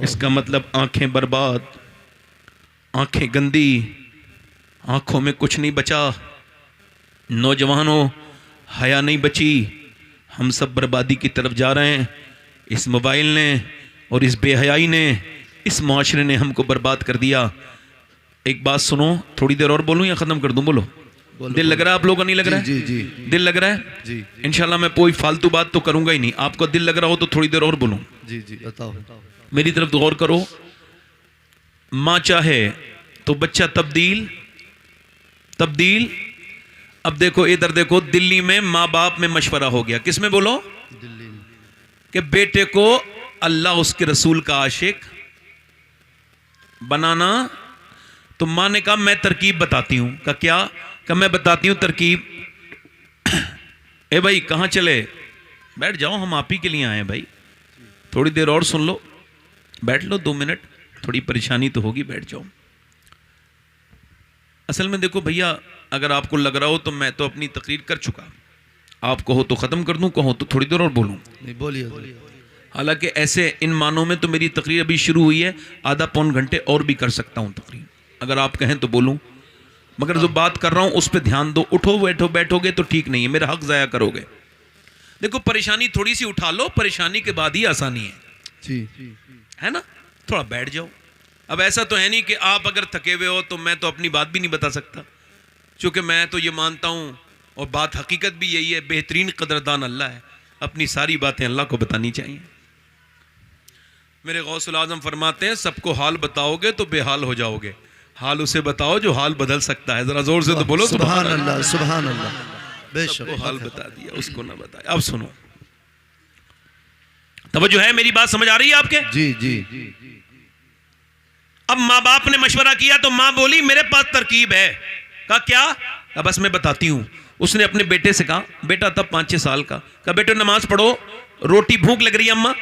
इसका मतलब आंखें बर्बाद, आंखें गंदी, आंखों में कुछ नहीं बचा। नौजवानों, हया नहीं बची। हम सब बर्बादी की तरफ जा रहे हैं। इस मोबाइल ने और इस बेहयाई ने, इस माशरे ने हमको बर्बाद कर दिया। एक बात सुनो, थोड़ी देर और बोलूं या ख़त्म कर दूं? बोलो। दिल लग रहा है आप लोगों का? नहीं लग रहा है? जी जी दिल लग रहा है जी। इंशाल्लाह मैं कोई फालतू बात तो करूंगा ही नहीं। आपको दिल लग रहा हो तो थोड़ी देर और बोलूं। जी जी बताओ। मेरी तरफ गौर करो। माँ चाहे तो बच्चा तब्दील। अब देखो इधर देखो, दिल्ली में माँ बाप में मशवरा हो गया। किस में बोलो? दिल्ली में। कि बेटे को अल्लाह उसके रसूल का आशिक बनाना। तो माँ ने कहा मैं तरकीब बताती हूं। का क्या? का मैं बताती हूं तरकीब। ए भाई कहां चले? बैठ जाओ, हम आप ही के लिए आए हैं भाई। थोड़ी देर और सुन लो, बैठ लो 2 मिनट। थोड़ी परेशानी तो होगी, बैठ जाओ। असल में देखो भैया, अगर आपको लग रहा हो तो मैं तो अपनी तकरीर कर चुका। आप कहो तो ख़त्म कर दूं, कहो तो थोड़ी देर और बोलूं। नहीं बोलिए। हालांकि ऐसे इन मानों में तो मेरी तकरीर अभी शुरू हुई है, आधा पौन घंटे और भी कर सकता हूं तकरीर, अगर आप कहें तो बोलूं। मगर जो बात कर रहा हूं उस पर ध्यान दो। उठो बैठोगे तो ठीक नहीं है, मेरा हक ज़ाया करोगे। देखो परेशानी थोड़ी सी उठा लो, परेशानी के बाद ही आसानी है जी। है ना? थोड़ा बैठ जाओ। अब ऐसा तो है नहीं कि आप अगर थके हुए हो तो मैं तो अपनी बात भी नहीं बता सकता, क्योंकि मैं तो ये मानता हूं और बात हकीकत भी यही है, बेहतरीन कदरदान अल्लाह है, अपनी सारी बातें अल्लाह को बतानी चाहिए। मेरे गौसुल आज़म फरमाते हैं सबको हाल बताओगे तो बेहाल हो जाओगे, हाल उसे बताओ जो हाल बदल सकता है। जरा जोर से तो बोलो सुभान अल्लाह, सुभान अल्लाह। बेशक सबको हाल बता दिया, उसको ना बताया। अब सुनो, तवज्जो है, मेरी बात समझ आ रही है आपके? जी जी। अब माँ बाप ने मशवरा किया तो माँ बोली मेरे पास तरकीब है। कहा क्या? अब बस मैं बताती हूँ। उसने अपने बेटे से कहा, बेटा तब 5-6 साल का, कहा बेटे नमाज पढ़ो, रोटी भूख लग रही है अम्मा,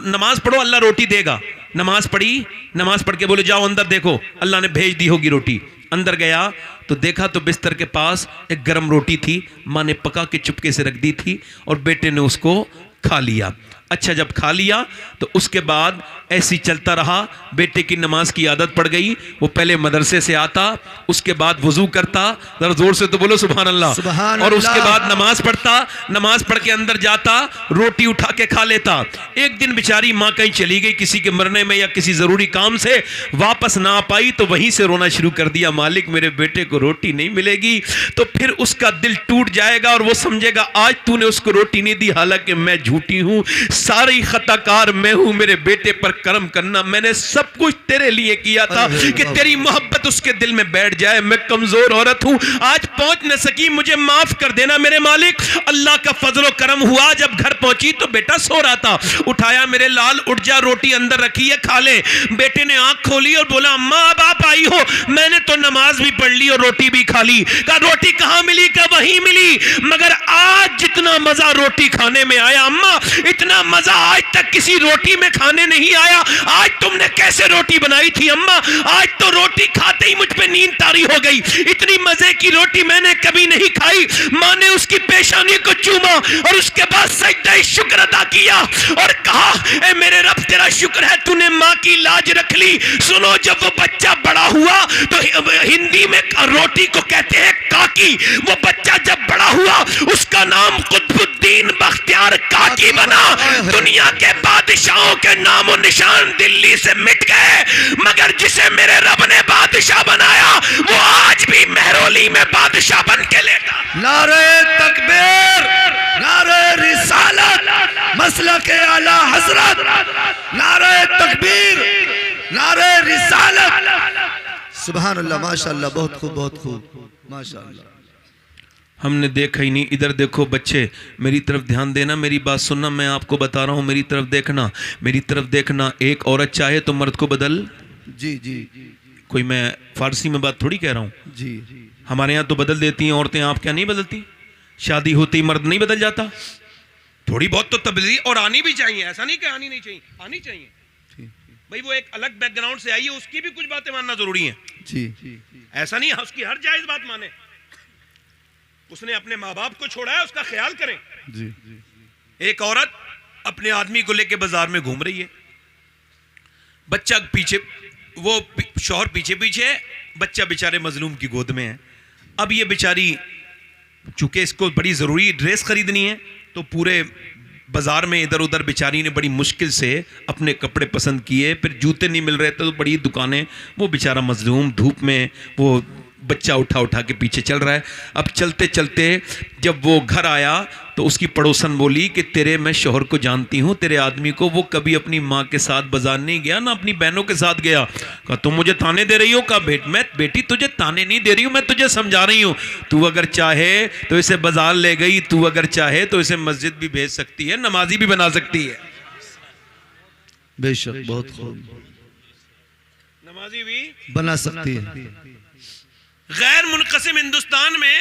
नमाज पढ़ो अल्लाह रोटी देगा। नमाज पढ़ी, नमाज पढ़ के बोले जाओ अंदर देखो अल्लाह ने भेज दी होगी रोटी। अंदर गया तो देखा तो बिस्तर के पास एक गर्म रोटी थी, माँ ने पका के चुपके से रख दी थी और बेटे ने उसको खा लिया। अच्छा जब खा लिया तो उसके बाद ऐसी चलता रहा। बेटे की नमाज की आदत पड़ गई। वो पहले मदरसे से आता, उसके बाद वजू करता, जरा जोर से तो बोलो सुभान अल्लाह, सुभान और उसके अल्लाह। बाद नमाज पढ़ता, नमाज पढ़ के अंदर जाता, रोटी उठा के खा लेता। एक दिन बेचारी माँ कहीं चली गई किसी के मरने में या किसी जरूरी काम से, वापस ना आ पाई तो वहीं से रोना शुरू कर दिया, मालिक मेरे बेटे को रोटी नहीं मिलेगी। तो फिर उसका दिल टूट जाएगा और वो समझेगा आज तूने उसको रोटी नहीं दी, हालांकि मैं झूठी हूं, सारी खताकार मैं हूं, मेरे बेटे पर करम करना, मैंने सब कुछ तेरे लिए किया था कि तेरी मोहब्बत उसके दिल में बैठ जाए। मैं कमजोर औरत हूं, आज पहुंच न सकी, मुझे माफ कर देना मेरे मालिक। अल्लाह का फजलो करम हुआ, जब घर पहुंची तो बेटा सो रहा था। उठाया, मेरे लाल उठ जा, रोटी अंदर रखी है खा ले। बेटे ने आंख खोली और बोला अम्मा अब आप आई हो, मैंने तो नमाज भी पढ़ ली और रोटी भी खा ली। कहा रोटी कहां मिली? कहा वहीं मिली, मगर आज जितना मजा रोटी खाने में आया अम्मा, इतना मजा आज तक किसी रोटी में खाने नहीं आया। आज तुमने कैसे रोटी बनाई थी अम्मा? आज तो रोटी खाते ही मुझ पे नींद तारी हो गई, इतनी मजे की रोटी मैंने कभी नहीं खाई। माँ ने उसकी पेशानी को चूमा और उसके बाद सजदा शुक्र अदा किया और कहा ए मेरे रब तेरा शुक्र है तूने माँ की लाज रख ली। सुनो, जब वो बच्चा बड़ा हुआ तो हिंदी में रोटी को कहते हैं काकी। वो बच्चा जब बड़ा हुआ उसका नाम कुतुबुद्दीन बख्तियार काकी बना। दुनिया के बादशाहों के नामो निशान दिल्ली से मिट गए, मगर जिसे मेरे रब ने बादशाह बनाया वो आज भी मेहरौली में बादशाह बन के लेगा। नारे तकबीर, नारे रिसालत, मसलके आला हजरत, नारे तकबीर, नारे रिसालत। सुभान अल्लाह, माशाअल्लाह, बहुत खूब, बहुत खूब, माशाअल्लाह। हमने देखा ही नहीं। इधर देखो बच्चे, मेरी तरफ ध्यान देना, मेरी बात सुनना, मैं आपको बता रहा हूं, मेरी तरफ देखना, मेरी तरफ देखना। एक औरत चाहे तो मर्द को बदल जी जी। कोई मैं फारसी में बात थोड़ी कह रहा हूँ। जी हमारे यहाँ तो बदल देती हैं औरतें, आप क्या नहीं बदलती? शादी होती मर्द नहीं बदल जाता? थोड़ी बहुत तो तब्दीली और आनी भी चाहिए, ऐसा नहीं कि आनी नहीं चाहिए, आनी चाहिए भाई। वो एक अलग बैकग्राउंड से आई है, उसकी भी कुछ बातें मानना जरूरी है जी। ऐसा नहीं उसकी हर जायज बात माने। उसने अपने माँ बाप को छोड़ा है, उसका ख्याल करें। जी एक औरत अपने आदमी को लेके बाजार में घूम रही है, बच्चा पीछे, वो शौहर पीछे पीछे है, बच्चा बेचारे मजलूम की गोद में है। अब ये बेचारी चूंकि इसको बड़ी जरूरी ड्रेस खरीदनी है, तो पूरे बाजार में इधर उधर बेचारी ने बड़ी मुश्किल से अपने कपड़े पसंद किए, फिर जूते नहीं मिल रहे थे तो बड़ी दुकानें, वो बेचारा मजलूम धूप में वो बच्चा उठा उठा के पीछे चल रहा है। अब चलते चलते जब वो घर आया तो उसकी पड़ोसन बोली कि तेरे मैं शौहर को जानती हूँ, तेरे आदमी को, वो कभी अपनी माँ के साथ बाजार नहीं गया ना अपनी बहनों के साथ गया। कहा तुम मुझे ताने दे रही हो? कहा मैं बेटी तुझे ताने नहीं दे रही हूँ, मैं तुझे समझा रही हूँ। तू अगर चाहे तो इसे बाजार ले गई, तू अगर चाहे तो इसे मस्जिद भी भेज सकती है, नमाजी भी बना सकती है। बेशक, बहुत खूब, नमाजी भी बना सकती है। गैर मुनक़सिम हिंदुस्तान में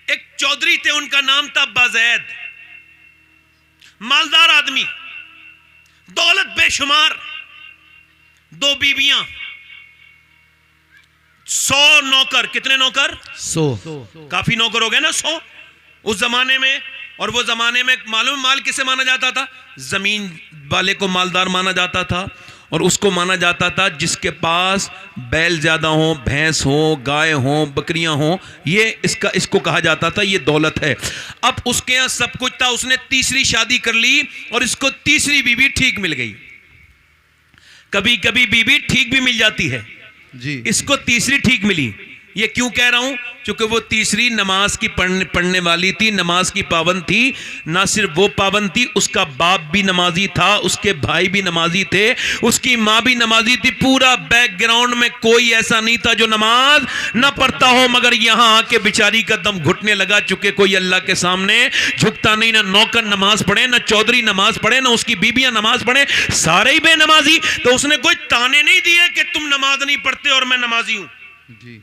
एक चौधरी थे, उनका नाम था बाज़ैद। मालदार आदमी, दौलत बेशुमार, 2 बीवियां, 100 नौकर। कितने नौकर? 100। काफी नौकर हो गए ना 100 उस जमाने में। और वो जमाने में मालूम माल किसे माना जाता था? जमीन वाले को मालदार माना जाता था, और उसको माना जाता था जिसके पास बैल ज्यादा हो, भैंस हो, गाय हो, बकरियां हो, ये इसको कहा जाता था, ये दौलत है। अब उसके यहां सब कुछ था, उसने तीसरी शादी कर ली और इसको तीसरी बीवी ठीक मिल गई। कभी कभी बीवी ठीक भी मिल जाती है जी। इसको तीसरी ठीक मिली। ये क्यों कह रहा हूं? क्योंकि वो तीसरी नमाज की पढ़ने वाली थी, नमाज की पाबंद थी। ना सिर्फ वो पाबंद थी, उसका बाप भी नमाजी था, उसके भाई भी नमाजी थे, उसकी माँ भी नमाजी थी। पूरा बैकग्राउंड में कोई ऐसा नहीं था जो नमाज ना पढ़ता हो। मगर यहां आके बेचारी का दम घुटने लगा, चुके कोई अल्लाह के सामने झुकता नहीं। ना नौकर नमाज पढ़े, ना चौधरी नमाज पढ़े, ना उसकी बीबियां नमाज पढ़े, सारे ही बेनमाजी। तो उसने कोई ताने नहीं दिए कि तुम नमाज नहीं पढ़ते और मैं नमाजी हूं। जी।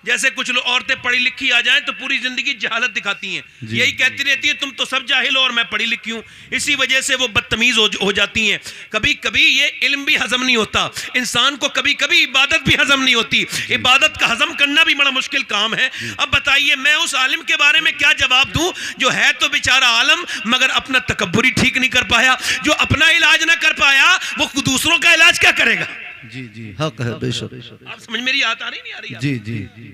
जैसे कुछ लोग औरतें पढ़ी लिखी आ जाएं तो पूरी जिंदगी जहालत दिखाती हैं, यही कहती रहती है तुम तो सब जाहिल हो और मैं पढ़ी लिखी हूं। इसी वजह से वो बदतमीज हो जाती हैं। कभी कभी ये इल्म भी हजम नहीं होता इंसान को, कभी कभी इबादत भी हजम नहीं होती। इबादत का हजम करना भी बड़ा मुश्किल काम है। अब बताइए मैं उस आलिम के बारे में क्या जवाब दूं जो है तो बेचारा आलम मगर अपना तकब्बुर ही ठीक नहीं कर पाया। जो अपना इलाज ना कर पाया वो दूसरों का इलाज क्या करेगा? जी जी, हक है, बेशक। आप समझ मेरी बात आ रही नहीं आ रही? जी जी।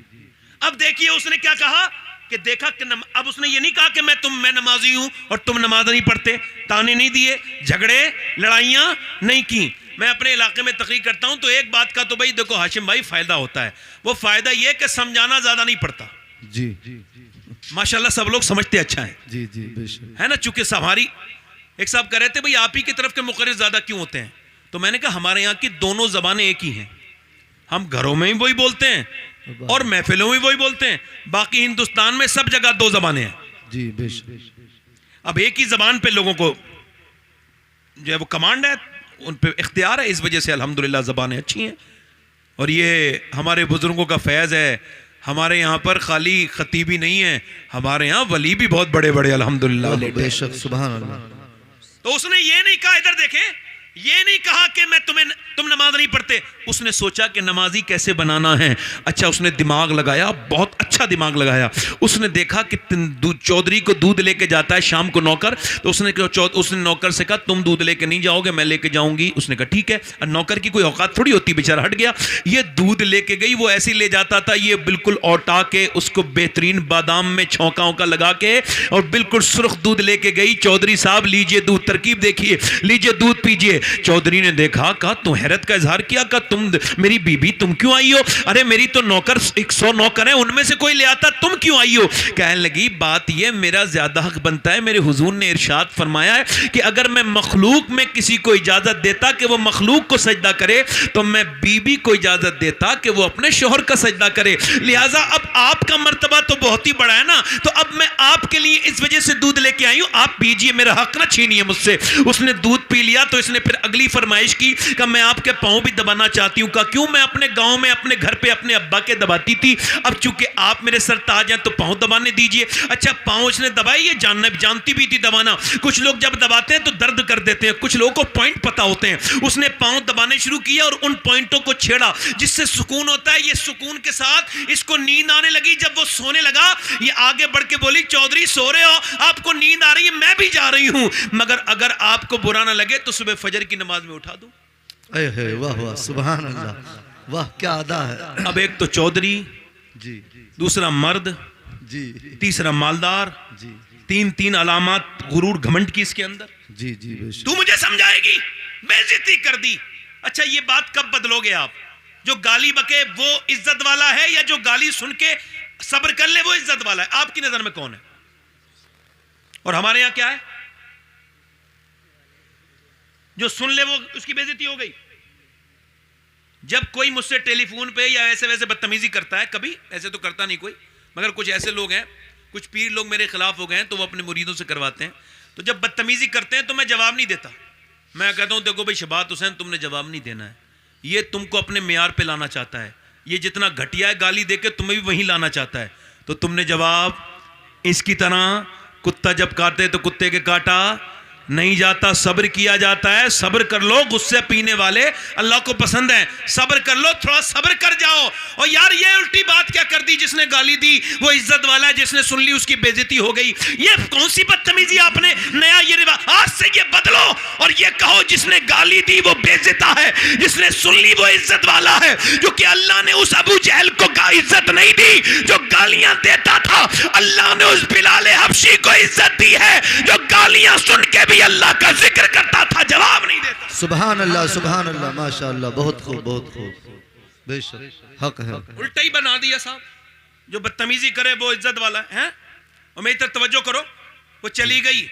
अब देखिए उसने क्या कहा कि देखा कि अब उसने ये नहीं कहा कि मैं नमाजी हूं और तुम नमाज नहीं पढ़ते, ताने नहीं दिए, झगड़े लड़ाइयां नहीं की। मैं अपने इलाके में तकरीर करता हूं तो एक बात का तो भाई देखो हाशिम भाई फायदा होता है, वो फायदा ये कि समझाना ज्यादा नहीं पड़ता। जी। माशाल्लाह सब लोग समझते अच्छा है। जी जी, बेशक। है ना? चूंकि हमारी एक साहब कह रहे थे भाई आप ही की तरफ के मुकर्रिर ज्यादा क्यों होते हैं, तो मैंने कहा हमारे यहाँ की दोनों जबानें एक ही हैं। हम घरों में ही वही बोलते हैं और महफिलों में वही बोलते हैं। बाकी हिंदुस्तान में सब जगह 2 जबानें हैं। जी, बेशक। अब एक ही जबान पे लोगों को जो है वो कमांड है, उन पे इख्तियार है। इस वजह से अल्हम्दुलिल्लाह जबानें अच्छी हैं और ये हमारे बुजुर्गों का फैज़ है। हमारे यहाँ पर खाली खतीबी नहीं है, हमारे यहाँ वली भी बहुत बड़े बड़े अल्हम्दुलिल्लाह। बेशक, सुभान अल्लाह। तो उसने ये नहीं कहा, इधर देखें, ये नहीं कहा कि तुम नमाज नहीं पढ़ते। उसने सोचा कि नमाजी कैसे बनाना है। अच्छा उसने दिमाग लगाया, बहुत अच्छा दिमाग लगाया। उसने देखा कि चौधरी को दूध लेके जाता है शाम को नौकर, तो उसने नौकर से कहा तुम दूध लेके नहीं जाओगे, मैं लेके जाऊंगी। उसने कहा ठीक है। नौकर की कोई औकात थोड़ी होती, बेचारा हट गया। ये दूध लेके गई, वो ऐसे ले जाता था, ये बिल्कुल औटा के उसको बेहतरीन बादाम में छौंका लगा के और बिल्कुल सुर्ख दूध लेके गई। चौधरी साहब लीजिए दूध, तरकीब देखिए, लीजिए दूध पीजिए। चौधरी ने देखा, कहा तू हैरत का इजहार किया, कहा तुम मेरी बीबी तुम क्यों आई हो? अरे मेरी तो नौकर 100 नौकर हैं, उनमें से कोई ले आता, तुम क्यों आई हो? कहने लगी बात ये मेरा ज्यादा हक बनता है, मेरे हुजूर ने इरशाद फरमाया है कि अगर मैं मखलूक में किसी को इजाजत देता कि वो मखलूक को सजदा करे तो मैं बीबी को इजाजत देता कि वो अपने शोहर का सजदा करे। लिहाजा अब आपका मर्तबा तो बहुत ही बड़ा है ना, तो अब मैं आपके लिए इस वजह से दूध लेके आई हूं, आप पीजिए, मेरा हक ना छीनिए मुझसे। उसने दूध पी लिया तो इसने फिर अगली फरमाइश की कि मैं आपके पाँव भी दबाना चाहती हूँ। कहा क्यों? मैं अपने गांव में अपने घर पे अपने अब्बा के दबाती थी, अब चूंकि आप मेरे सरताज हैं तो पाँव दबाने दीजिए। अच्छा, पाँव उसने दबाई, ये जानती भी थी दबाना। कुछ लोग जब दबाते हैं तो दर्द कर देते हैं, कुछ लोगों को पॉइंट पता होते हैं। उसने पाँव दबाने शुरू किया और उन पॉइंटों को छेड़ा जिससे सुकून होता है। ये सुकून के साथ इसको नींद आने लगी। जब वो सोने लगा, ये आगे बढ़ के बोली, चौधरी सो रहे हो, आपको नींद आ रही है, मैं भी जा रही हूं, मगर अगर आपको बुरा ना लगे तो सुबह फजर की नमाज में उठा दूं। वाह वाह, सुभान अल्लाह, वाह क्या अदा है। अब एक तो चौधरी जी, दूसरा मर्द जी तीसरा मालदार, जी तीन अलामात गुरूर घमंड की इसके अंदर। जी जी बेशक। तू मुझे समझाएगी, बेइज्जती कर दी। अच्छा, ये बात कब बदलोगे आप? जो गाली बके वो इज्जत वाला है या जो गाली सुन के सब्र कर ले वो इज्जत वाला है? आपकी नजर में कौन है? और हमारे यहां क्या है? जो सुन ले वो उसकी बेइज्जती हो गई। जब कोई मुझसे टेलीफोन पे या ऐसे वैसे बदतमीजी करता है, कभी ऐसे तो करता नहीं कोई, मगर कुछ ऐसे लोग हैं, कुछ पीर लोग मेरे खिलाफ हो गए हैं तो वो अपने मुरीदों से करवाते हैं, तो जब बदतमीजी करते हैं तो मैं जवाब नहीं देता। मैं कहता हूं देखो भाई शबात हुसैन, तुमने जवाब नहीं देना है, ये तुमको अपने मेयार पे लाना चाहता है, ये जितना घटिया है गाली देके तुम्हें भी वहीं लाना चाहता है, तो तुमने जवाब इसकी तरह, कुत्ता जब काटे तो कुत्ते के काटा नहीं जाता, सब्र किया जाता है। सब्र कर लो, गुस्से पीने वाले अल्लाह को पसंद है, सब्र कर लो, थोड़ा सब्र कर जाओ। और यार ये उल्टी बात क्या कर दी, जिसने गाली दी वो इज्जत वाला है, जिसने सुन ली उसकी बेइज्जती हो गई। ये कौन सी बदतमीजी आपने नया ये रिवाज, आज से ये बदलो और ये कहो जिसने गाली दी वो बेइज्जता है, जिसने सुन ली वो इज्जत वाला है। क्योंकि अल्लाह ने उस अबू जहल को इज्जत नहीं दी जो गालियां देता था, अल्लाह ने उस बिलाल हबशी को इज्जत दी है जो गालियां सुन के भी अल्लाह का जिक्र करता था, जवाब नहीं देता। सुभान अल्लाह, माशाअल्लाह, बहुत खूब, बहुत खूब, बेशक हक है। उल्टा ही बना दिया साहब, जो बदतमीजी करे वो इज्जत वाला है। और मेरी तरफ तवज्जो करो, वो चली गई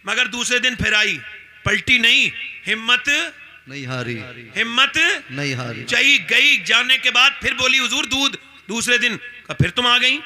मगर दूसरे दिन फिर आई, पलटी नहीं, हिम्मत नहीं हारी, हिम्मत नहीं हारी। चली गई, जाने के बाद फिर बोली हुजूर दूध, दूसरे दिन का फिर तुम आ गई,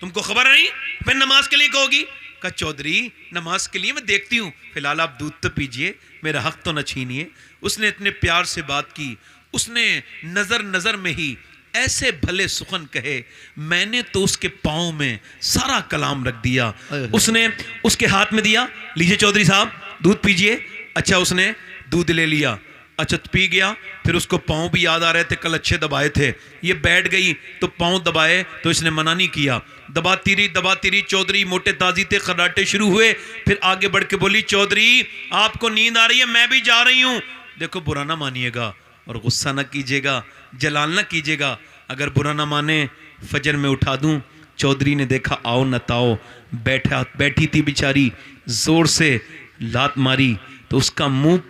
तुमको खबर नहीं, फिर नमाज के लिए कहोगी। का चौधरी नमाज के लिए मैं देखती हूँ, फिलहाल आप दूध तो पीजिए, मेरा हक तो न छीनिए। उसने इतने प्यार से बात की, उसने नजर नजर में ही ऐसे भले सुखन कहे, मैंने तो उसके पाँव में सारा कलाम रख दिया। उसने उसके हाथ में दिया, लीजिए चौधरी साहब दूध पीजिए। अच्छा, उसने दूध ले लिया, अच्छा पी गया, फिर उसको पाँव भी याद आ रहे थे, कल अच्छे दबाए थे। ये बैठ गई तो पाँव दबाए तो इसने मना नहीं किया, दबाती रही। चौधरी मोटे ताजी थे, खर्राटे शुरू हुए, फिर आगे बढ़ के बोली, चौधरी आपको नींद आ रही है, मैं भी जा रही हूँ। देखो बुरा ना मानिएगा और गुस्सा ना कीजिएगा, जलाल ना कीजिएगा, अगर बुरा ना माने फजर में उठा दूँ। चौधरी ने देखा आओ न ताओ, बैठी थी बेचारी, जोर से लात मारी तो उसका मुंह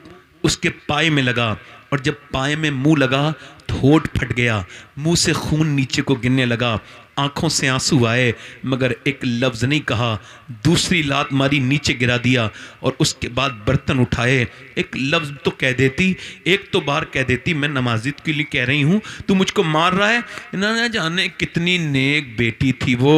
उसके पाए में लगा, और जब पाए में मुंह लगा तो होठ फट गया, मुंह से खून नीचे को गिरने लगा, आंखों से आंसू आए, मगर एक लफ्ज़ नहीं कहा। दूसरी लात मारी, नीचे गिरा दिया, और उसके बाद बर्तन उठाए। एक लफ्ज़ तो कह देती, एक तो बार कह देती, मैं नमाजी के लिए कह रही हूँ, तू मुझको मार रहा है। ना जाने कितनी नेक बेटी थी वो,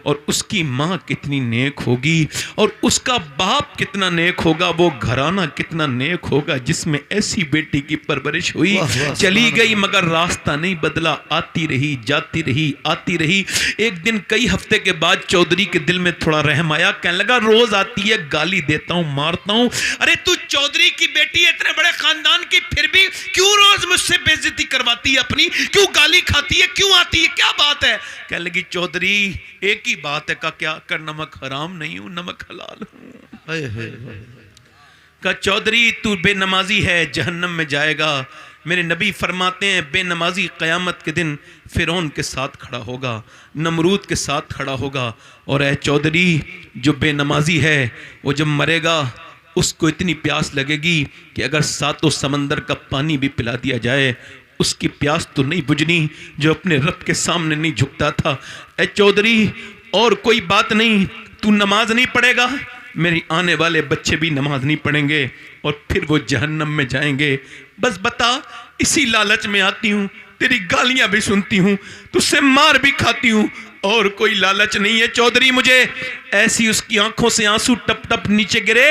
और उसकी माँ कितनी नेक होगी, और उसका बाप कितना नेक होगा, वो घराना कितना नेक होगा जिसमें ऐसी बेटी की परवरिश हुई। चली गई मगर रास्ता नहीं बदला, आती रही जाती रही आती रही। एक दिन कई हफ्ते के बाद चौधरी के दिल में थोड़ा रहम आया, कहने लगा रोज आती है, गाली देता हूं, मारता हूं, अरे तू चौधरी की बेटी है, इतने बड़े खानदान की, फिर भी क्यों रोज मुझसे बेइज्जती करवाती है अपनी, क्यों गाली खाती है, क्यों आती है, क्या बात है? कहने लगी चौधरी एक ही बात है, का क्या कर, नमक हराम नहीं हूं, नमक हलाल हूं। का चौधरी तू बेनमाजी है, जहन्नम में जाएगा। मेरे नबी फरमाते हैं बेनमाजी क़यामत के दिन फ़िरौन के साथ खड़ा होगा, नमरूद के साथ खड़ा होगा। और ऐ चौधरी जो बेनमाजी है वो जब मरेगा उसको इतनी प्यास लगेगी कि अगर सातों समंदर का पानी भी पिला दिया जाए उसकी प्यास तो नहीं बुझनी, जो अपने रब के सामने नहीं झुकता था। ऐ चौधरी और कोई बात नहीं, तू नमाज नहीं पढ़ेगा, मेरी आने वाले बच्चे भी नमाज नहीं पढ़ेंगे और फिर वो जहन्नम में जाएंगे। बस बता, इसी लालच में आती हूँ, तेरी गालियां भी सुनती हूँ, तुझसे मार भी खाती हूँ, और कोई लालच नहीं है चौधरी मुझे। ऐसी उसकी आंखों से आंसू टप टप नीचे गिरे,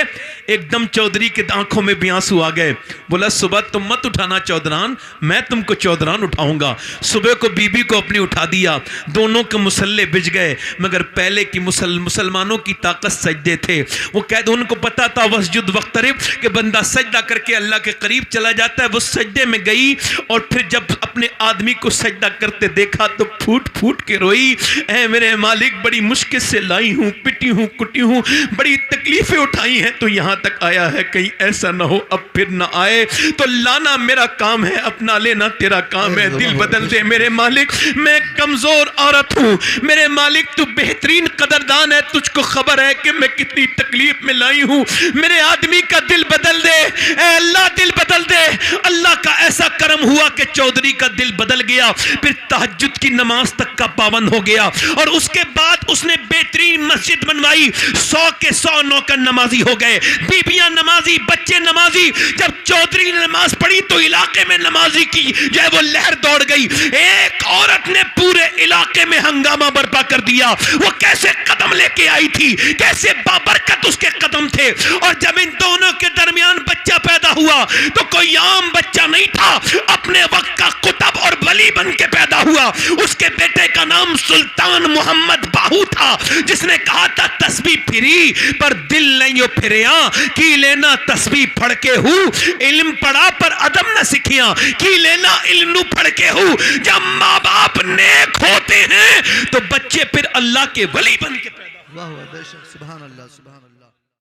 एकदम चौधरी के आंखों में भी आंसू आ गए। बोला सुबह तुम मत उठाना चौधरान, मैं तुमको चौधरान उठाऊंगा। सुबह को बीबी को अपनी उठा दिया, दोनों के मुसल्ले बिछ गए। मगर पहले की मुसलमानों की ताकत सजदे थे। वो कहते उनको पता था वस्जुद वक्तरिब कि बंदा सजदा करके अल्लाह के करीब चला जाता है। वो सजदे में गई और फिर जब अपने आदमी को सजदा करते देखा तो फूट फूट के रोई, ऐ मेरे मालिक बड़ी मुश्किल से लाई हूं, पिटी हूं, कुटी हूं, बड़ी तकलीफें उठाई हैं तो यहां तक आया है, कहीं ऐसा ना हो अब फिर ना आए। तो लाना मेरा काम है, अपना लेना तेरा काम है, दिल बदल दे मेरे मालिक, मैं कमजोर औरत हूं, मेरे मालिक तू बेहतरीन कदरदान है, तुझको खबर है कि मैं कितनी तकलीफ में लाई हूं, मेरे आदमी का दिल बदल दे, ऐ अल्लाह दिल बदल दे। अल्लाह का ऐसा करम हुआ कि चौधरी का दिल बदल गया, फिर तहज्जुद की नमाज तक का पाबंद हो गया। और उसके बाद उसने बेहतरीन मस्जिद बनवाई, 100 के 100 नौकर नमाजी हो गए, बीबियां नमाजी, बच्चे नमाजी। जब चौधरी ने नमाज पढ़ी तो इलाके में नमाजी की जो है वो लहर दौड़ गई। एक औरत ने पूरे इलाके में हंगामा बर्पा कर दिया। वो कैसे कदम लेके आई थी, कैसे बाबरकत उसके कदम थे। और जब इन दोनों के दरमियान बच्चा पैदा हुआ तो कोई आम बच्चा नहीं था, अपने वक्त का कुतब और वली बन के पैदा हुआ। उसके बेटे का नाम सुल्तान मोहम्मद बाहू था, जिसने कहा था तस्बीह फिरी पर दिल नहीं हो फिरिया, की लेना तस्बीह पढ़ के हूं, इल्म पढ़ा पर अदब न सीखिया, की लेना इल्म पढ़ के हूं। जब माँ बाप नेक होते हैं तो बच्चे फिर अल्लाह के वली बन के पैदा। वाह वाह, बेशक, सुभान अल्लाह, सुभान अल्लाह।